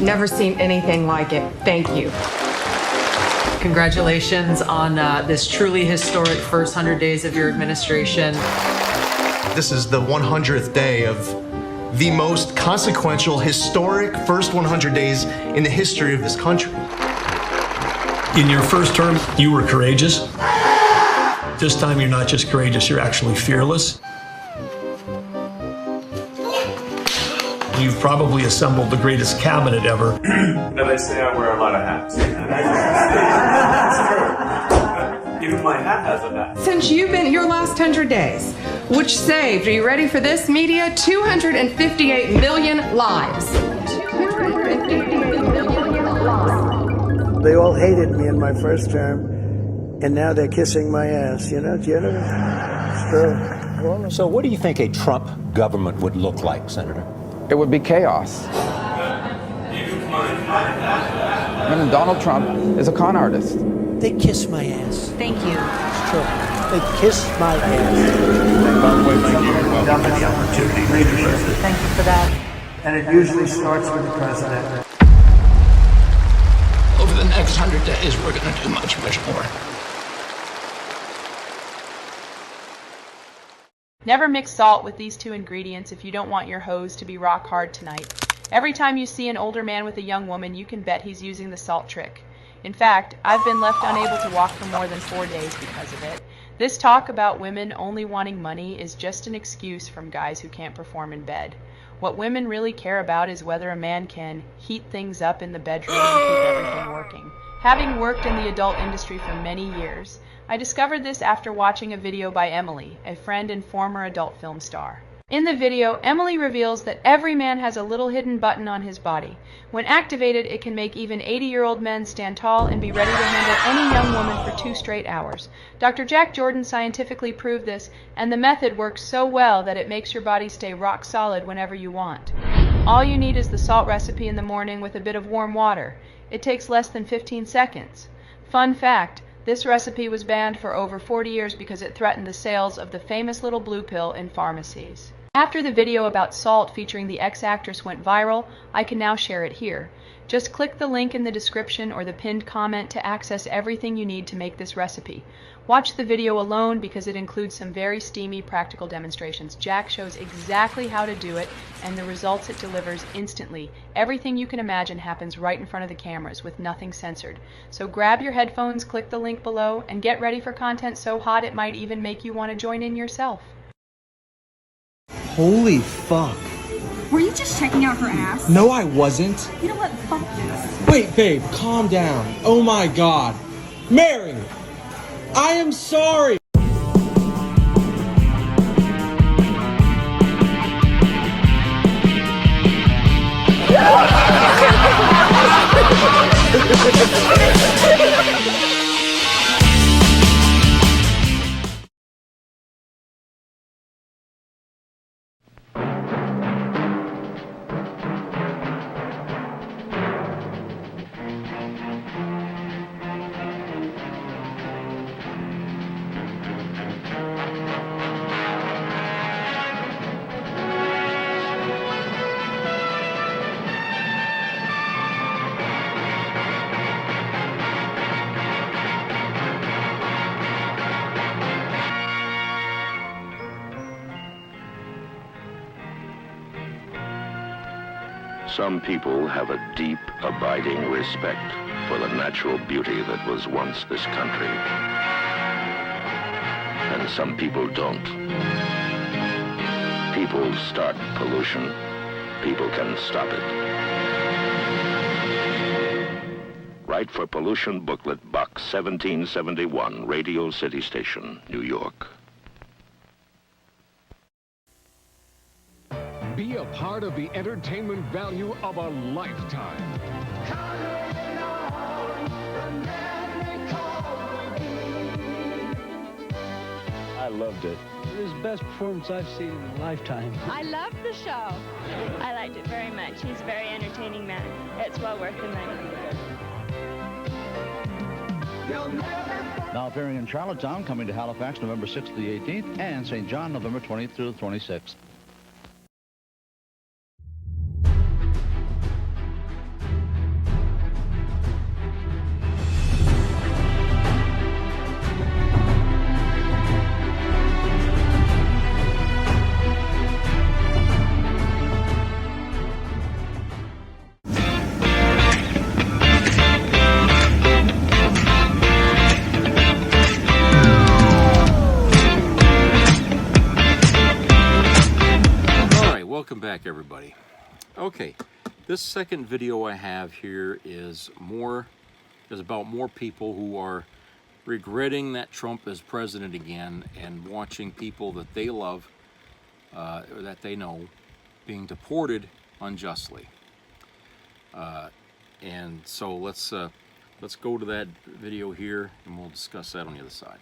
Never seen anything like it. Thank you. Congratulations on this truly historic first 100 days of your administration. This is the 100th day of the most consequential, historic first 100 days in the history of this country. In your first term, you were courageous. This time, you're not just courageous, you're actually fearless. You've probably assembled the greatest cabinet ever. They say I wear a lot of hats. Even my hat has a hat. Since you've been your last 100 days, which saved, are you ready for this, media? 258 million lives. 258 million lives. They all hated me in my first term, and now they're kissing my ass. You know, it's true. So what do you think a Trump government would look like, Senator? It would be chaos. Donald Trump is a con artist. They kiss my ass. Thank you. It's true. They kiss my ass. By the way, thank you for the opportunity. Thank you for that. And it usually starts with the president. Over the next 100 days, we're going to do much more. Never mix salt with these two ingredients if you don't want your hose to be rock hard tonight. Every time you see an older man with a young woman, you can bet he's using the salt trick. In fact, I've been left unable to walk for more than 4 days because of it. This talk about women only wanting money is just an excuse from guys who can't perform in bed. What women really care about is whether a man can heat things up in the bedroom and keep everything working. Having worked in the adult industry for many years, I discovered this after watching a video by Emily, a friend and former adult film star. In the video, Emily reveals that every man has a little hidden button on his body. When activated, it can make even 80-year-old men stand tall and be ready to handle any young woman for 2 straight hours. Dr. Jack Jordan scientifically proved this, and the method works so well that it makes your body stay rock solid whenever you want. All you need is the salt recipe in the morning with a bit of warm water. It takes less than 15 seconds. Fun fact, this recipe was banned for over 40 years because it threatened the sales of the famous little blue pill in pharmacies. After the video about salt featuring the ex-actress went viral, I can now share it here. Just click the link in the description or the pinned comment to access everything you need to make this recipe. Watch the video alone because it includes some very steamy practical demonstrations. Jack shows exactly how to do it and the results it delivers instantly. Everything you can imagine happens right in front of the cameras with nothing censored. So grab your headphones, click the link below, and get ready for content so hot it might even make you want to join in yourself. Holy fuck. Were you just checking out her ass? No, I wasn't. You know what? Fuck this. Wait, babe, calm down. Oh my god. Mary! I am sorry! Some people have a deep, abiding respect for the natural beauty that was once this country. And some people don't. People start pollution. People can stop it. Write for Pollution Booklet, Box 1771, Radio City Station, New York. Be a part of the entertainment value of a lifetime. I loved it. It was the best performance I've seen in a lifetime. I loved the show. I liked it very much. He's a very entertaining man. It's well worth the money. Now appearing in Charlottetown, coming to Halifax November 6th to the 18th, and St. John November 20th through the 26th. Welcome back, everybody. Okay, this second video I have here is about more people who are regretting that Trump is president again and watching people that they love or that they know being deported unjustly. And so let's go to that video here and we'll discuss that on the other side.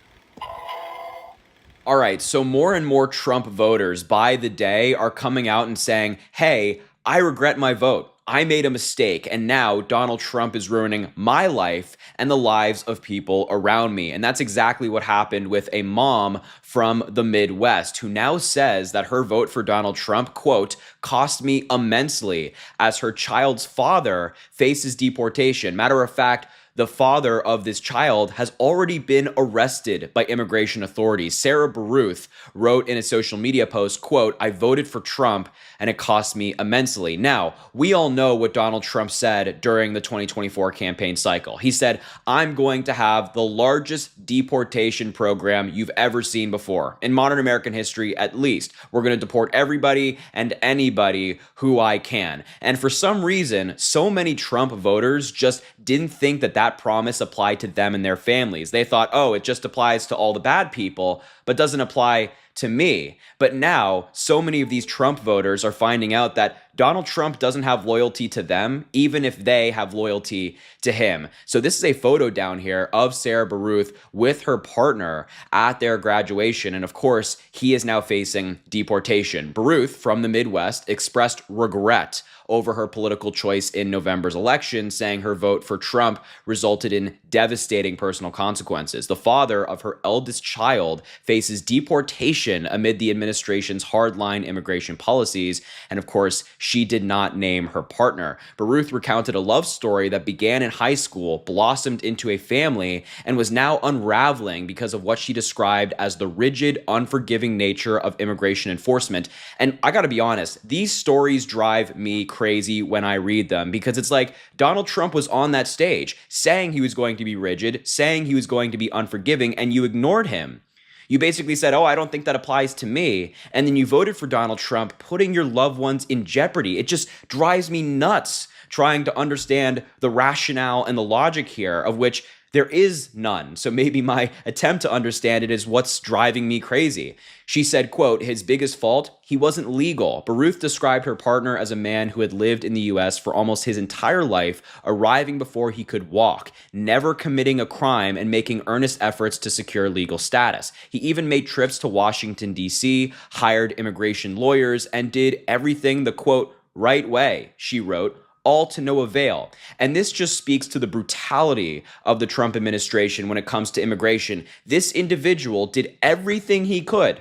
All right, so more and more Trump voters by the day are coming out and saying, hey, I regret my vote. I made a mistake, and now Donald Trump is ruining my life and the lives of people around me. And that's exactly what happened with a mom from the Midwest who now says that her vote for Donald Trump, quote, cost me immensely as her child's father faces deportation. Matter of fact, the father of this child has already been arrested by immigration authorities. Sarah Baruth wrote in a social media post, quote, I voted for Trump and it cost me immensely. Now, we all know what Donald Trump said during the 2024 campaign cycle. He said, I'm going to have the largest deportation program you've ever seen before. In modern American history, at least. We're going to deport everybody and anybody who I can. And for some reason, so many Trump voters just didn't think that that promise applied to them and their families. They thought, oh, it just applies to all the bad people, but doesn't apply to me. But now, so many of these Trump voters are finding out that Donald Trump doesn't have loyalty to them, even if they have loyalty to him. So this is a photo down here of Sarah Baruth with her partner at their graduation. And of course, he is now facing deportation. Baruth from the Midwest expressed regret over her political choice in November's election, saying her vote for Trump resulted in devastating personal consequences. The father of her eldest child faces deportation amid the administration's hardline immigration policies. And of course, she did not name her partner. Baruth recounted a love story that began in high school, blossomed into a family, and was now unraveling because of what she described as the rigid, unforgiving nature of immigration enforcement. And I gotta be honest, these stories drive me crazy when I read them, because it's like Donald Trump was on that stage saying he was going to be rigid, saying he was going to be unforgiving, and you ignored him. You basically said, oh, I don't think that applies to me. And then you voted for Donald Trump, putting your loved ones in jeopardy. It just drives me nuts trying to understand the rationale and the logic here, of which there is none. So maybe my attempt to understand it is what's driving me crazy. She said, quote, his biggest fault, he wasn't legal. Baruth described her partner as a man who had lived in the U.S. for almost his entire life, arriving before he could walk, never committing a crime and making earnest efforts to secure legal status. He even made trips to Washington, D.C., hired immigration lawyers, and did everything the, quote, right way, she wrote, all to no avail. And this just speaks to the brutality of the Trump administration when it comes to immigration. This individual did everything he could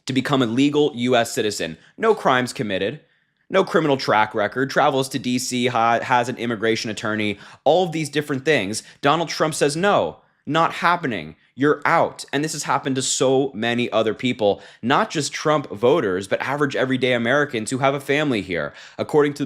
to become a legal U.S. citizen. No crimes committed, no criminal track record, travels to D.C., has an immigration attorney, all of these different things. Donald Trump says, no, not happening. you're out. And this has happened to so many other people, not just Trump voters, but average everyday Americans who have a family here. According to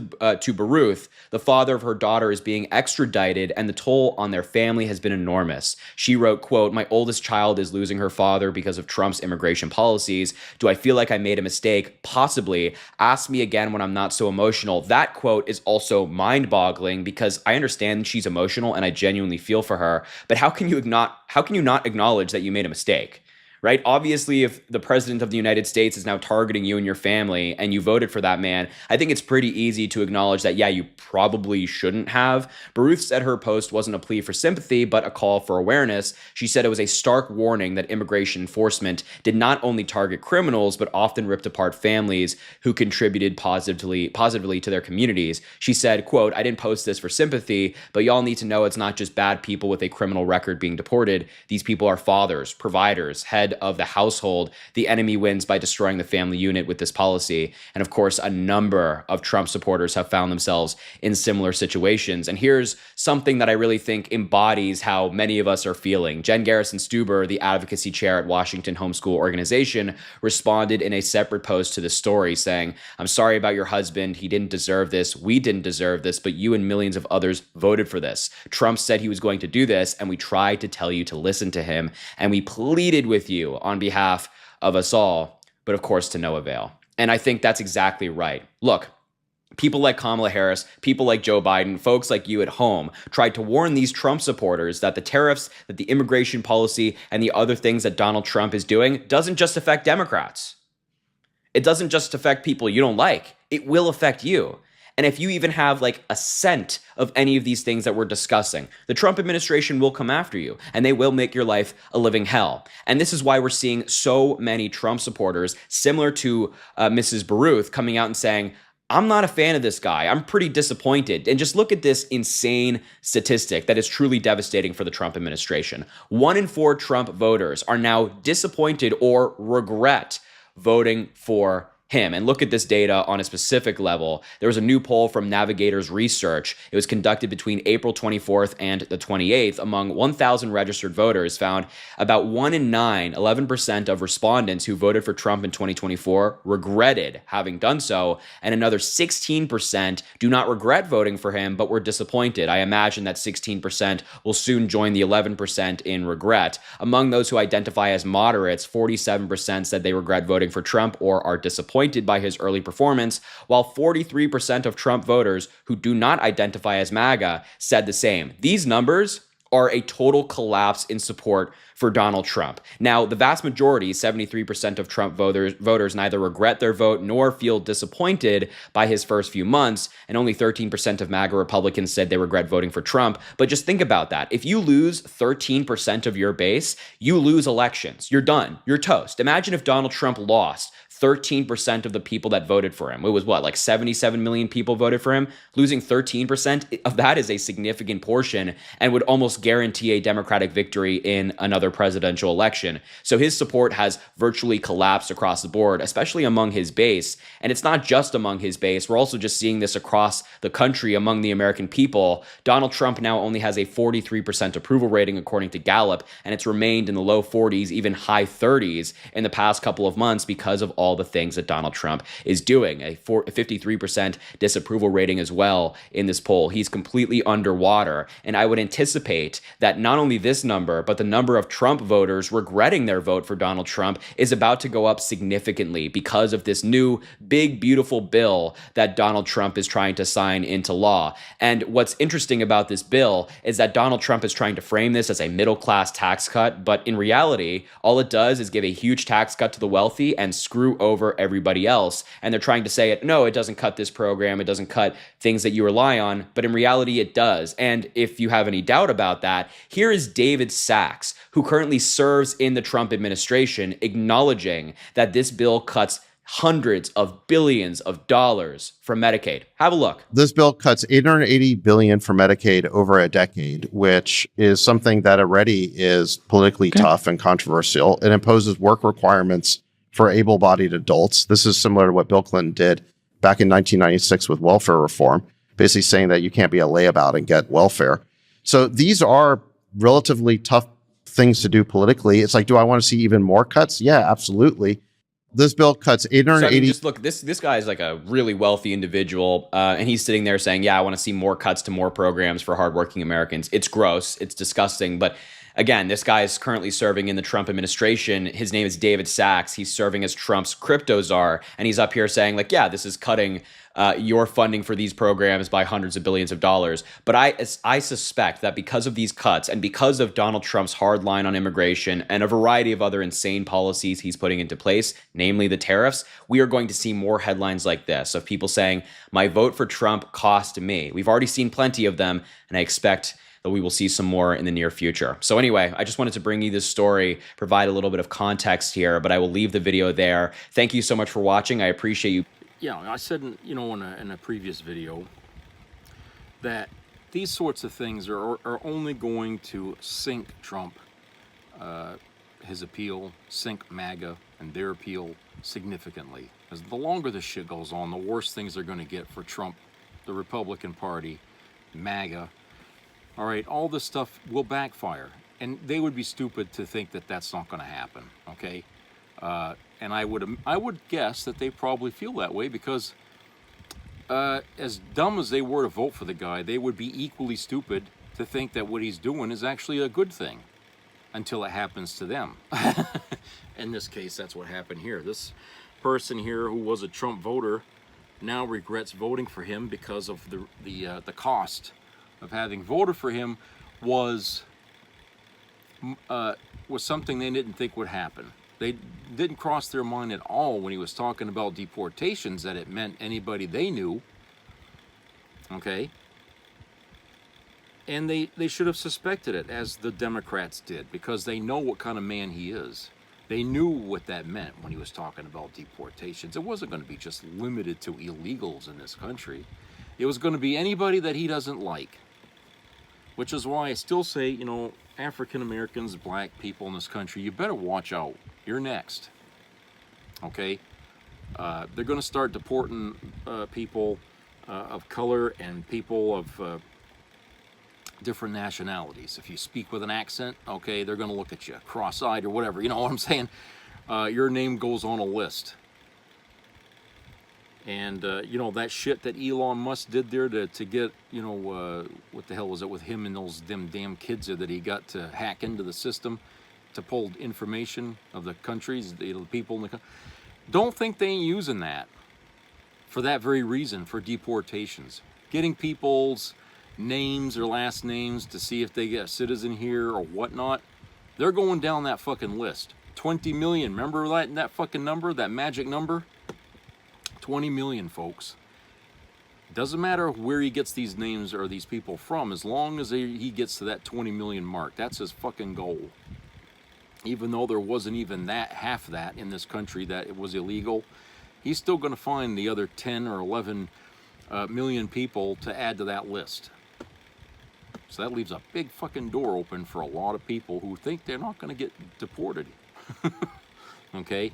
Baruth, the father of her daughter is being extradited, and the toll on their family has been enormous. She wrote, quote, "My oldest child is losing her father because of Trump's immigration policies. Do I feel like I made a mistake? Possibly. Ask me again when I'm not so emotional." That quote is also mind-boggling, because I understand she's emotional and I genuinely feel for her, but how can you not acknowledge that you made a mistake? Right? Obviously, if the president of the United States is now targeting you and your family and you voted for that man, I think it's pretty easy to acknowledge that, yeah, you probably shouldn't have. Baruth said her post wasn't a plea for sympathy, but a call for awareness. She said it was a stark warning that immigration enforcement did not only target criminals, but often ripped apart families who contributed positively to their communities. She said, quote, "I didn't post this for sympathy, but y'all need to know it's not just bad people with a criminal record being deported. These people are fathers, providers, head of the household. The enemy wins by destroying the family unit with this policy." And of course, a number of Trump supporters have found themselves in similar situations. And here's something that I really think embodies how many of us are feeling. Jen Garrison Stuber, the advocacy chair at Washington Homeschool Organization, responded in a separate post to the story saying, "I'm sorry about your husband. He didn't deserve this. We didn't deserve this, but you and millions of others voted for this. Trump said he was going to do this, and we tried to tell you to listen to him, and we pleaded with you on behalf of us all, but of course to no avail." And I think that's exactly right. Look, people like Kamala Harris, people like Joe Biden, folks like you at home tried to warn these Trump supporters that the tariffs, that the immigration policy, and the other things that Donald Trump is doing doesn't just affect Democrats. It doesn't just affect people you don't like. It will affect you. And if you even have like a cent of any of these things that we're discussing, the Trump administration will come after you, and they will make your life a living hell. And this is why we're seeing so many Trump supporters, similar to Mrs. Baruth, coming out and saying, "I'm not a fan of this guy. I'm pretty disappointed." And just look at this insane statistic that is truly devastating for the Trump administration. 1 in 4 Trump voters are now disappointed or regret voting for him. And look at this data on a specific level. There was a new poll from Navigators Research. It was conducted between April 24th and the 28th. Among 1,000 registered voters, found about 1 in 9, 11% of respondents who voted for Trump in 2024 regretted having done so, and another 16% do not regret voting for him, but were disappointed. I imagine that 16% will soon join the 11% in regret. Among those who identify as moderates, 47% said they regret voting for Trump or are disappointed by his early performance, while 43% of Trump voters who do not identify as MAGA said the same. These numbers are a total collapse in support for Donald Trump. Now, the vast majority, 73% of Trump voters neither regret their vote nor feel disappointed by his first few months, and only 13% of MAGA Republicans said they regret voting for Trump. But just think about that. If you lose 13% of your base, you lose elections. You're done. You're toast. Imagine if Donald Trump lost 13% of the people that voted for him. It was what, like 77 million people voted for him? Losing 13% of that is a significant portion and would almost guarantee a Democratic victory in another presidential election. So his support has virtually collapsed across the board, especially among his base. And it's not just among his base. We're also just seeing this across the country among the American people. Donald Trump now only has a 43% approval rating according to Gallup, and it's remained in the low 40s, even high 30s in the past couple of months because of all the things that Donald Trump is doing. A 53% disapproval rating as well in this poll. He's completely underwater. And I would anticipate that not only this number, but the number of Trump voters regretting their vote for Donald Trump is about to go up significantly because of this new big, beautiful bill that Donald Trump is trying to sign into law. And what's interesting about this bill is that Donald Trump is trying to frame this as a middle-class tax cut, but in reality, all it does is give a huge tax cut to the wealthy and screw over everybody else. And they're trying to say, no, it doesn't cut this program, it doesn't cut things that you rely on, but in reality, it does. And if you have any doubt about that, here is David Sachs, who currently serves in the Trump administration, acknowledging that this bill cuts hundreds of billions of dollars from Medicaid. Have a look. This bill cuts $880 billion for Medicaid over a decade, which is something that already is politically tough and controversial. It imposes work requirements for able-bodied adults. This is similar to what Bill Clinton did back in 1996 with welfare reform, basically saying that you can't be a layabout and get welfare. So these are relatively tough things to do politically. It's like, do I want to see even more cuts? Yeah, absolutely. This bill cuts 880. So, I mean, just look, this guy is like a really wealthy individual, and he's sitting there saying, yeah, I want to see more cuts to more programs for hardworking Americans. It's gross. It's disgusting. But again, this guy is currently serving in the Trump administration. His name is David Sachs. He's serving as Trump's crypto czar. And he's up here saying, like, yeah, this is cutting your funding for these programs by hundreds of billions of dollars. But I suspect that because of these cuts and because of Donald Trump's hard line on immigration and a variety of other insane policies he's putting into place, namely the tariffs, we are going to see more headlines like this of people saying, my vote for Trump cost me. We've already seen plenty of them, and I expect that we will see some more in the near future. So anyway, I just wanted to bring you this story, provide a little bit of context here, but I will leave the video there. Thank you so much for watching. I appreciate you. Yeah, I said, in a previous video that these sorts of things are only going to sink Trump, his appeal, sink MAGA and their appeal significantly. As the longer this shit goes on, the worse things are going to get for Trump, the Republican Party, MAGA. All right, all this stuff will backfire, and they would be stupid to think that that's not going to happen. Okay. And I would guess that they probably feel that way because as dumb as they were to vote for the guy, they would be equally stupid to think that what he's doing is actually a good thing until it happens to them. In this case, that's what happened here. This person here who was a Trump voter now regrets voting for him because of the cost of having voted for him was something they didn't think would happen. They didn't cross their mind at all when he was talking about deportations that it meant anybody they knew. Okay? And they should have suspected it, as the Democrats did, because they know what kind of man he is. They knew what that meant when he was talking about deportations. It wasn't going to be just limited to illegals in this country. It was going to be anybody that he doesn't like. Which is why I still say, African Americans, black people in this country, you better watch out. You're next. Okay? They're going to start deporting people of color and people of different nationalities. If you speak with an accent, okay, they're going to look at you cross-eyed or whatever. You know what I'm saying? Your name goes on a list. And, that shit that Elon Musk did there to get, what the hell was it with him and them damn kids there that he got to hack into the system to pull information of the countries, the people in the country. Don't think they ain't using that for that very reason, for deportations. Getting people's names or last names to see if they get a citizen here or whatnot. They're going down that fucking list. 20 million, remember that fucking number, that magic number? 20 million, folks. Doesn't matter where he gets these names or these people from, as long as he gets to that 20 million mark. That's his fucking goal. Even though there wasn't even half that in this country that it was illegal, he's still going to find the other 10 or 11 million people to add to that list. So that leaves a big fucking door open for a lot of people who think they're not going to get deported. Okay?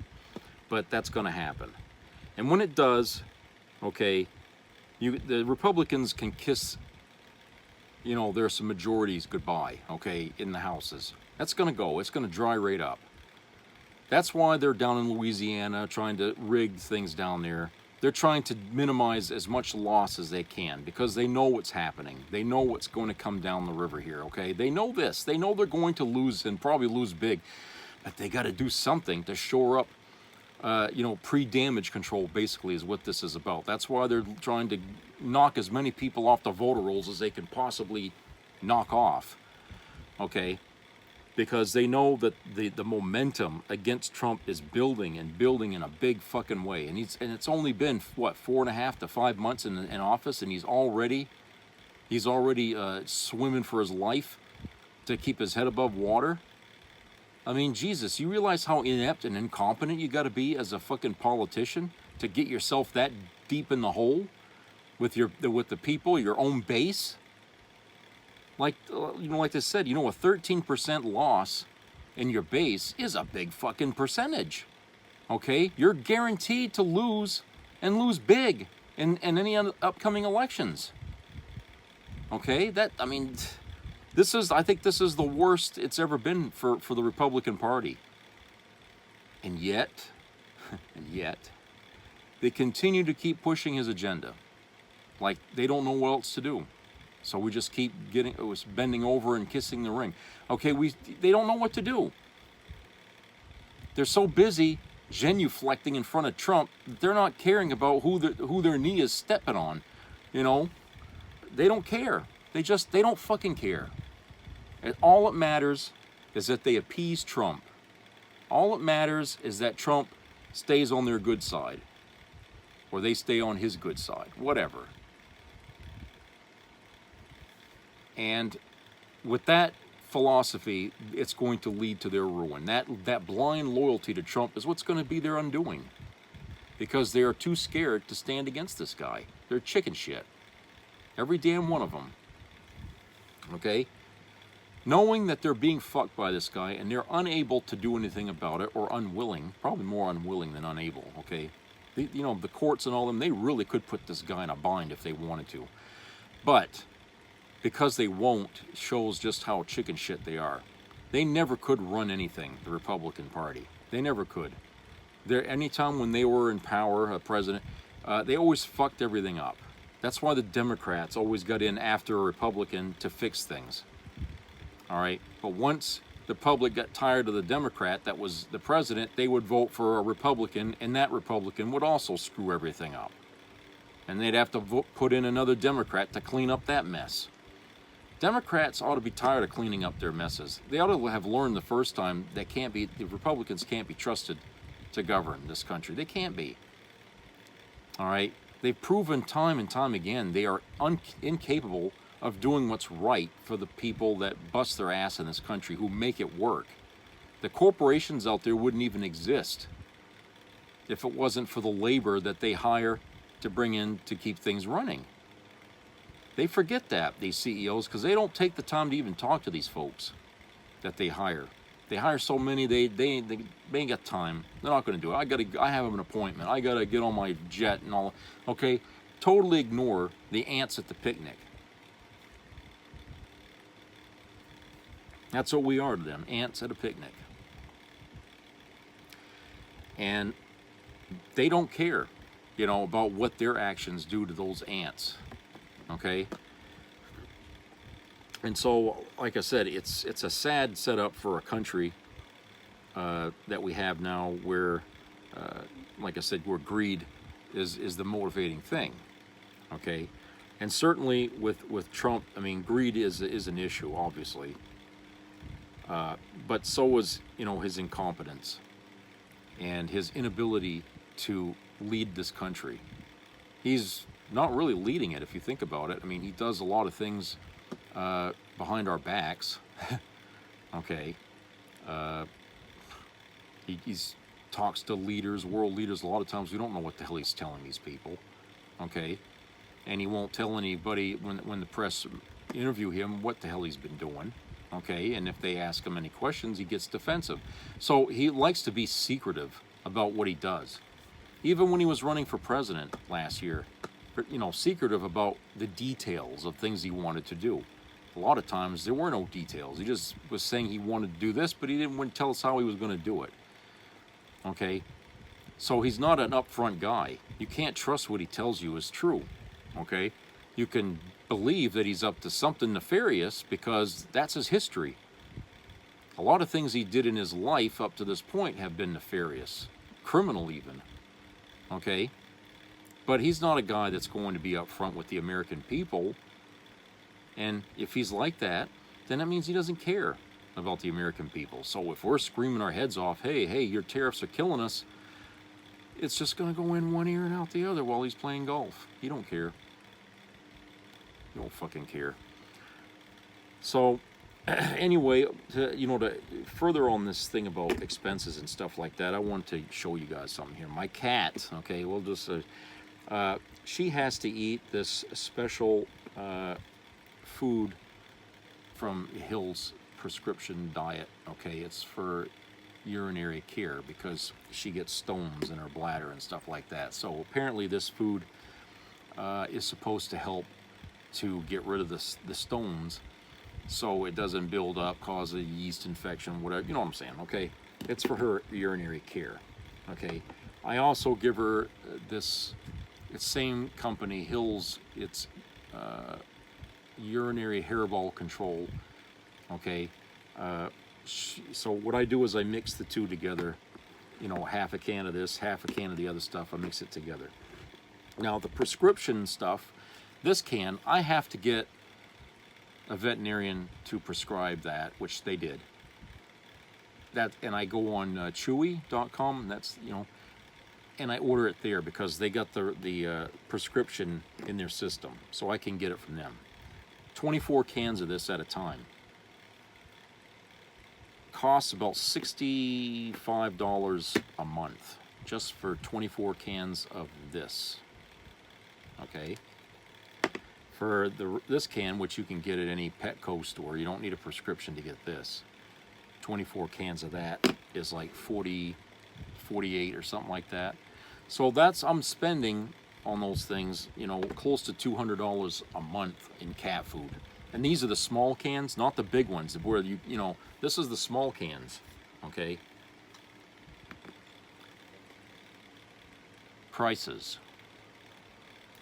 But that's going to happen. And when it does, okay, the Republicans can kiss, there's some majorities goodbye, okay, in the houses. That's going to go. It's going to dry right up. That's why they're down in Louisiana trying to rig things down there. They're trying to minimize as much loss as they can because they know what's happening. They know what's going to come down the river here, okay? They know this. They know they're going to lose and probably lose big. But they got to do something to shore up, pre-damage control basically is what this is about. That's why they're trying to knock as many people off the voter rolls as they can possibly knock off, okay? Because they know that the momentum against Trump is building and building in a big fucking way. And it's only been, 4.5 to 5 months in office, and he's already swimming for his life to keep his head above water. I mean, Jesus, you realize how inept and incompetent you got to be as a fucking politician to get yourself that deep in the hole with the people, your own base? Like I said, a 13% loss in your base is a big fucking percentage. Okay? You're guaranteed to lose and lose big in any upcoming elections. Okay? I think this is the worst it's ever been for the Republican Party. And yet, they continue to keep pushing his agenda. Like they don't know what else to do. So we just keep bending over and kissing the ring. Okay, they don't know what to do. They're so busy genuflecting in front of Trump that they're not caring about who their knee is stepping on. You know, they don't care. They don't fucking care. And all that matters is that they appease Trump. All that matters is that Trump stays on their good side. Or they stay on his good side. Whatever. And with that philosophy, it's going to lead to their ruin. That blind loyalty to Trump is what's going to be their undoing. Because they are too scared to stand against this guy. They're chicken shit. Every damn one of them. Okay? Knowing that they're being fucked by this guy and they're unable to do anything about it, or unwilling, probably more unwilling than unable, okay? The courts and all them, they really could put this guy in a bind if they wanted to. But because they won't, shows just how chicken shit they are. They never could run anything, the Republican Party. They never could. Anytime when they were in power, a president, they always fucked everything up. That's why the Democrats always got in after a Republican to fix things. All right? But once the public got tired of the Democrat that was the president, they would vote for a Republican, and that Republican would also screw everything up. And they'd have to put in another Democrat to clean up that mess. Democrats ought to be tired of cleaning up their messes. They ought to have learned the first time that the Republicans can't be trusted to govern this country. They can't be. All right? They've proven time and time again they are incapable of doing what's right for the people that bust their ass in this country, who make it work. The corporations out there wouldn't even exist if it wasn't for the labor that they hire to bring in to keep things running. They forget that, these CEOs, because they don't take the time to even talk to these folks that they hire. They hire so many, they ain't got time. They're not going to do it. I have an appointment. I got to get on my jet and all. Okay, totally ignore the ants at the picnic. That's what we are to them, ants at a picnic. And they don't care, about what their actions do to those ants. Okay? And so, like I said, it's a sad setup for a country that we have now where, like I said, where greed is the motivating thing. Okay? And certainly with Trump, I mean, greed is an issue, obviously. But so was, his incompetence and his inability to lead this country. He's not really leading it, if you think about it. I mean, he does a lot of things behind our backs. Okay. He talks to leaders, world leaders. A lot of times we don't know what the hell he's telling these people. Okay. And he won't tell anybody when the press interview him what the hell he's been doing. Okay, and if they ask him any questions, he gets defensive. So he likes to be secretive about what he does. Even when he was running for president last year, secretive about the details of things he wanted to do. A lot of times there were no details. He just was saying he wanted to do this, but he wouldn't tell us how he was going to do it. Okay, so he's not an upfront guy. You can't trust what he tells you is true. Okay, you can believe that he's up to something nefarious because that's his history. A lot of things he did in his life up to this point have been nefarious, criminal even. Okay? But he's not a guy that's going to be up front with the American people. And if he's like that, then that means he doesn't care about the American people. So if we're screaming our heads off, hey, your tariffs are killing us, it's just going to go in one ear and out the other while he's playing golf. He don't care. You don't fucking care. So, anyway, to further on this thing about expenses and stuff like that, I want to show you guys something here. My cat, okay, we'll just, she has to eat this special food from Hill's prescription diet, okay? It's for urinary care because she gets stones in her bladder and stuff like that. So, apparently this food is supposed to help to get rid of the stones so it doesn't build up, cause a yeast infection, whatever. You know what I'm saying? Okay, it's for her urinary care. Okay, I also give her this. It's same company, Hills. It's urinary hairball control. Okay, so what I do is I mix the two together. You know, half a can of this, half a can of the other stuff. I mix it together. Now the prescription stuff, this can, I have to get a veterinarian to prescribe that, which they did. And I go on Chewy.com. That's, you know, and I order it there because they got the prescription in their system, so I can get it from them. 24 cans of this at a time. Costs about $65 a month just for 24 cans of this. Okay. For this can, which you can get at any Petco store, you don't need a prescription to get this. 24 cans of that is like 40, 48 or something like that. So I'm spending on those things, you know, close to $200 a month in cat food. And these are the small cans, not the big ones, where you know, this is the small cans, okay? Prices.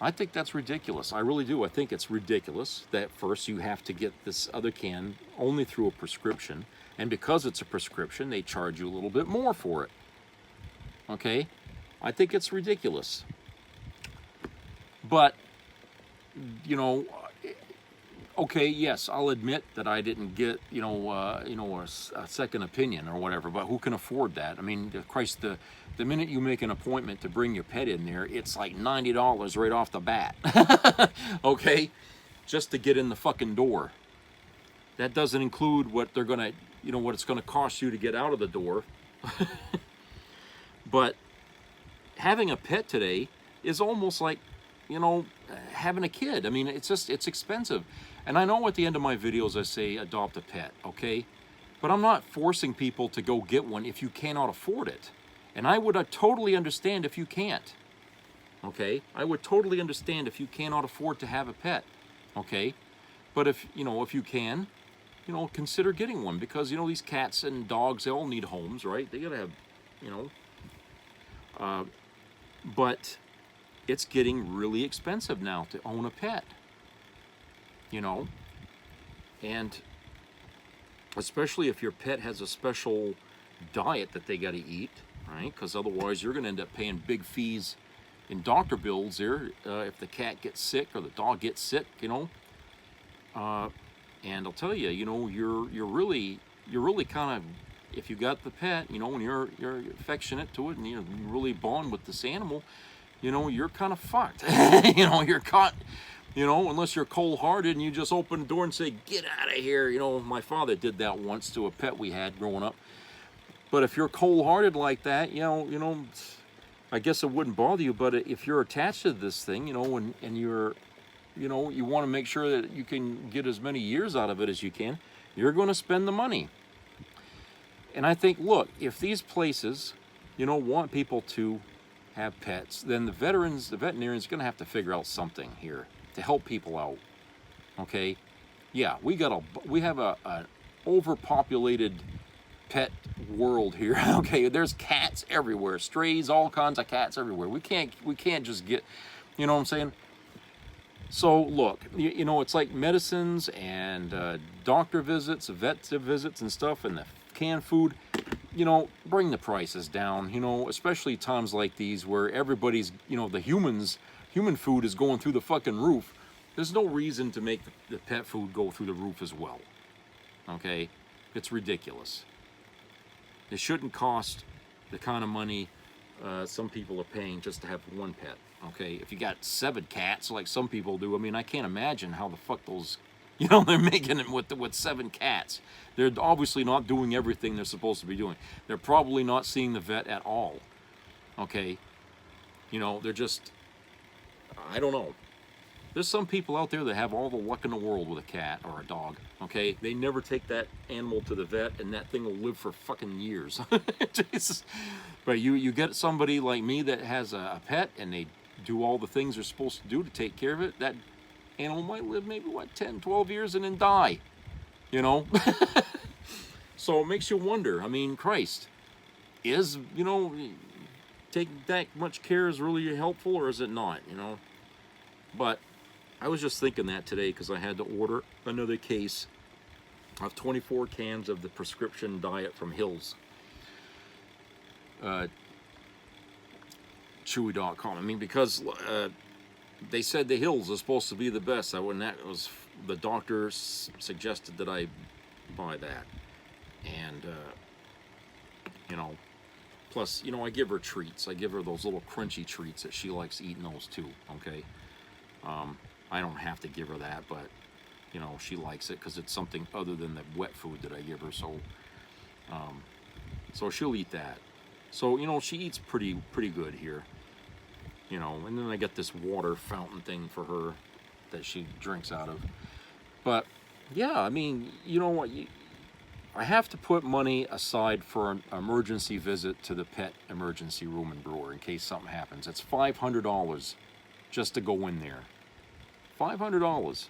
I think that's ridiculous. I really do. I think it's ridiculous that first you have to get this other can only through a prescription, and because it's a prescription, they charge you a little bit more for it. Okay? I think it's ridiculous. But, you know, okay, yes, I'll admit that I didn't get, a second opinion or whatever, but who can afford that? I mean, Christ, the minute you make an appointment to bring your pet in there, it's like $90 right off the bat. Okay? Just to get in the fucking door. That doesn't include what they're gonna, what it's gonna cost you to get out of the door. But having a pet today is almost like, having a kid. I mean, it's expensive. And I know at the end of my videos I say adopt a pet, okay? But I'm not forcing people to go get one if you cannot afford it. And I would totally understand if you can't, okay? I would totally understand if you cannot afford to have a pet, okay? But if you can, consider getting one, because, these cats and dogs, they all need homes, right? They gotta have, but it's getting really expensive now to own a pet, and especially if your pet has a special diet that they got to eat, right? Because otherwise you're going to end up paying big fees in doctor bills there if the cat gets sick or the dog gets sick, and I'll tell you, you're really kind of, if you got the pet, when you're affectionate to it and you really bond with this animal, you're kind of fucked. You're caught, unless you're cold-hearted and you just open the door and say, get out of here. My father did that once to a pet we had growing up. But if you're cold-hearted like that, I guess it wouldn't bother you. But if you're attached to this thing, and you're, you want to make sure that you can get as many years out of it as you can, you're going to spend the money. And I think, look, if these places, want people to have pets, then the veterinarians are going to have to figure out something here to help people out. Okay? Yeah, we have an overpopulated pet world here. Okay, there's cats everywhere, strays, all kinds of cats everywhere. We can't just get, what I'm saying? So look, it's like medicines and doctor visits, vet visits and stuff, and the canned food. Bring the prices down, especially times like these where everybody's, the human food is going through the fucking roof. There's no reason to make the pet food go through the roof as well. Okay? It's ridiculous. It shouldn't cost the kind of money some people are paying just to have one pet. Okay? If you got 7 cats like some people do, I mean, I can't imagine how the fuck those, they're making it with 7 cats. They're obviously not doing everything they're supposed to be doing. They're probably not seeing the vet at all. Okay? They're just, I don't know. There's some people out there that have all the luck in the world with a cat or a dog. Okay? They never take that animal to the vet, and that thing will live for fucking years. Jesus. But you get somebody like me that has a pet, and they do all the things they're supposed to do to take care of it, that animal might live maybe, 10, 12 years and then die. you know? So it makes you wonder. I mean, Christ, is, you know, taking that much care is really helpful, or is it not, you know? But I was just thinking that today because I had to order another case of 24 cans of the prescription diet from Hills. Chewy.com. I mean, because they said the Hills is supposed to be the best. That was the doctor suggested that I buy that, and you know, plus, you know, I give her treats. I give her those little crunchy treats that she likes eating those too. Okay, I don't have to give her that, but you know, she likes it because it's something other than the wet food that I give her. So, so she'll eat that. So, you know, she eats pretty good here. You know, and then I get this water fountain thing for her that she drinks out of. But yeah, I mean, you know what? I have to put money aside for an emergency visit to the pet emergency room in Brewer in case something happens. It's $500 just to go in there. $500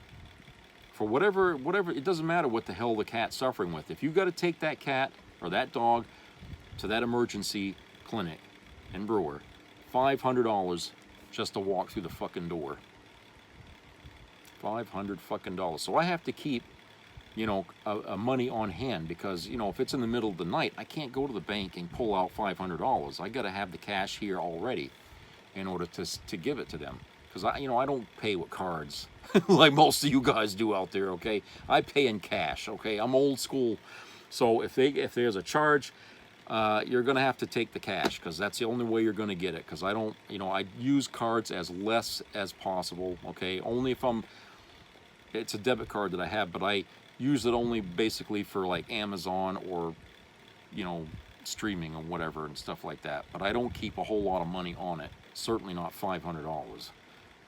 for whatever. It doesn't matter what the hell the cat's suffering with. If you got to take that cat or that dog to that emergency clinic in Brewer, $500 just to walk through the fucking door. $500 fucking dollars. So I have to keep, you know, a money on hand because, you know, if it's in the middle of the night, I can't go to the bank and pull out $500. I got to have the cash here already in order to give it to them. Because I don't pay with cards like most of you guys do out there. Okay, I pay in cash. Okay, I'm old school. So if there's a charge, you're gonna have to take the cash because that's the only way you're gonna get it. Because I don't, you know, I use cards as less as possible. Okay, only if it's a debit card that I have, but I use it only basically for like Amazon or, you know, streaming or whatever and stuff like that. But I don't keep a whole lot of money on it. Certainly not $500.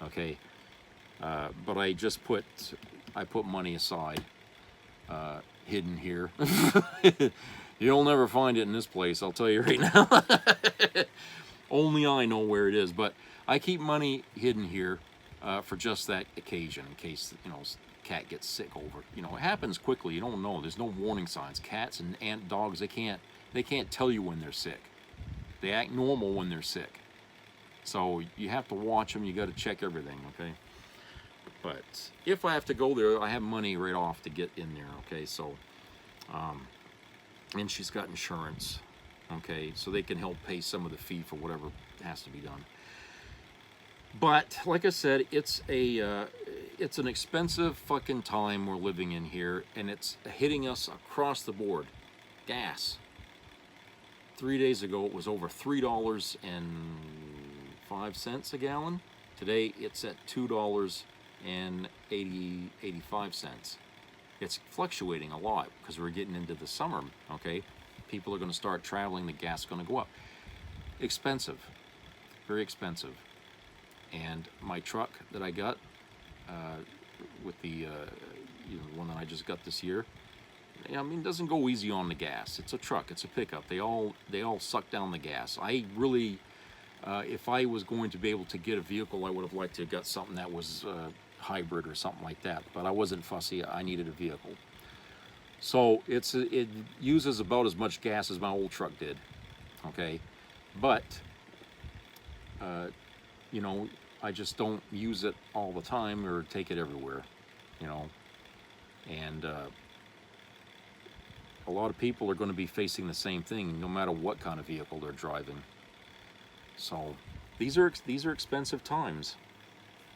Okay, but I put money aside, hidden here. You'll never find it in this place, I'll tell you right now. Only I know where it is, but I keep money hidden here for just that occasion, in case, you know, cat gets sick over. You know, it happens quickly. You don't know. There's no warning signs. Cats and dogs, they can't tell you when they're sick. They act normal when they're sick. So you have to watch them. You got to check everything, okay? But if I have to go there, I have money right off to get in there, okay? So, and she's got insurance, okay? So they can help pay some of the fee for whatever has to be done. But like I said, it's an expensive fucking time we're living in here, and it's hitting us across the board. Gas. 3 days ago, it was over $3.05 a gallon. Today, it's at $2.85. It's fluctuating a lot because we're getting into the summer, okay? People are going to start traveling. The gas is going to go up. Expensive. Very expensive. And my truck that I got with the one that I just got this year, I mean, it doesn't go easy on the gas. It's a truck. It's a pickup. They all suck down the gas. I really, if I was going to be able to get a vehicle, I would have liked to have got something that was hybrid or something like that. But I wasn't fussy. I needed a vehicle. So it uses about as much gas as my old truck did. Okay, but you know, I just don't use it all the time or take it everywhere. You know, and a lot of people are going to be facing the same thing no matter what kind of vehicle they're driving. So these are expensive times,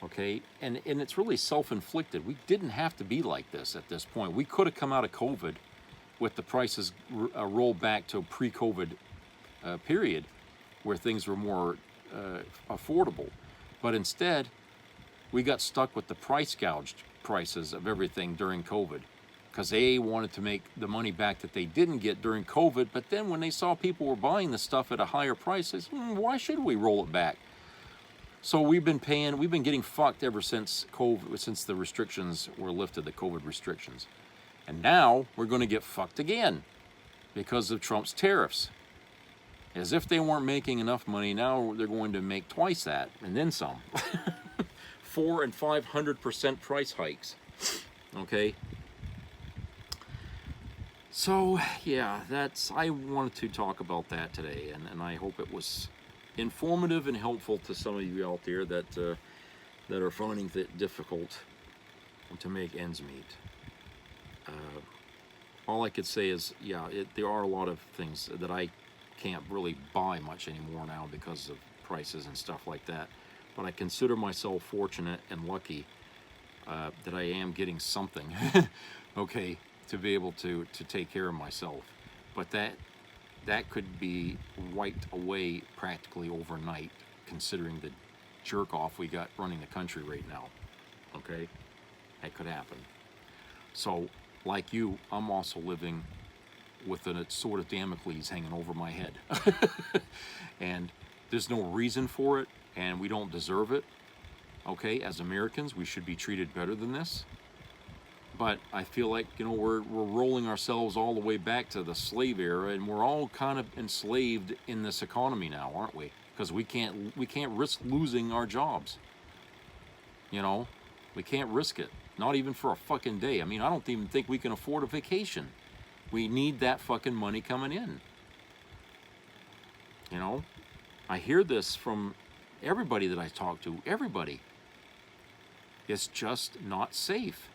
okay? And it's really self-inflicted. We didn't have to be like this at this point. We could have come out of COVID with the prices rolled back to a pre-COVID period where things were more affordable. But instead, we got stuck with the price gouged prices of everything during COVID, because they wanted to make the money back that they didn't get during COVID. But then when they saw people were buying the stuff at a higher price, they said, why should we roll it back? So we've been getting fucked ever since COVID, since the restrictions were lifted, the COVID restrictions. And now we're going to get fucked again because of Trump's tariffs. As if they weren't making enough money, now they're going to make twice that and then some. 400% and 500% price hikes. Okay. So, yeah, I wanted to talk about that today, and I hope it was informative and helpful to some of you out there that are finding it difficult to make ends meet. All I could say is, yeah, there are a lot of things that I can't really buy much anymore now because of prices and stuff like that. But I consider myself fortunate and lucky that I am getting something, okay, to be able to take care of myself. But that could be wiped away practically overnight, considering the jerk off we got running the country right now. Okay, that could happen. So, like you, I'm also living with a sword of Damocles hanging over my head. And there's no reason for it, and we don't deserve it. Okay, as Americans, we should be treated better than this. But I feel like, we're rolling ourselves all the way back to the slave era, and we're all kind of enslaved in this economy now, aren't we? Because we can't risk losing our jobs. We can't risk it. Not even for a fucking day. I mean, I don't even think we can afford a vacation. We need that fucking money coming in. I hear this from everybody that I talk to. Everybody. It's just not safe.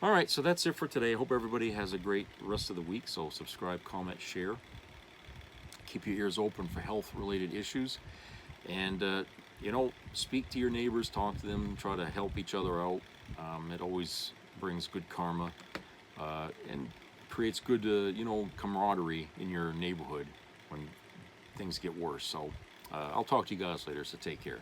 All right, so that's it for today. I hope everybody has a great rest of the week. So subscribe, comment, share. Keep your ears open for health-related issues. And, speak to your neighbors, talk to them, try to help each other out. It always brings good karma and creates good, camaraderie in your neighborhood when things get worse. So I'll talk to you guys later, so take care.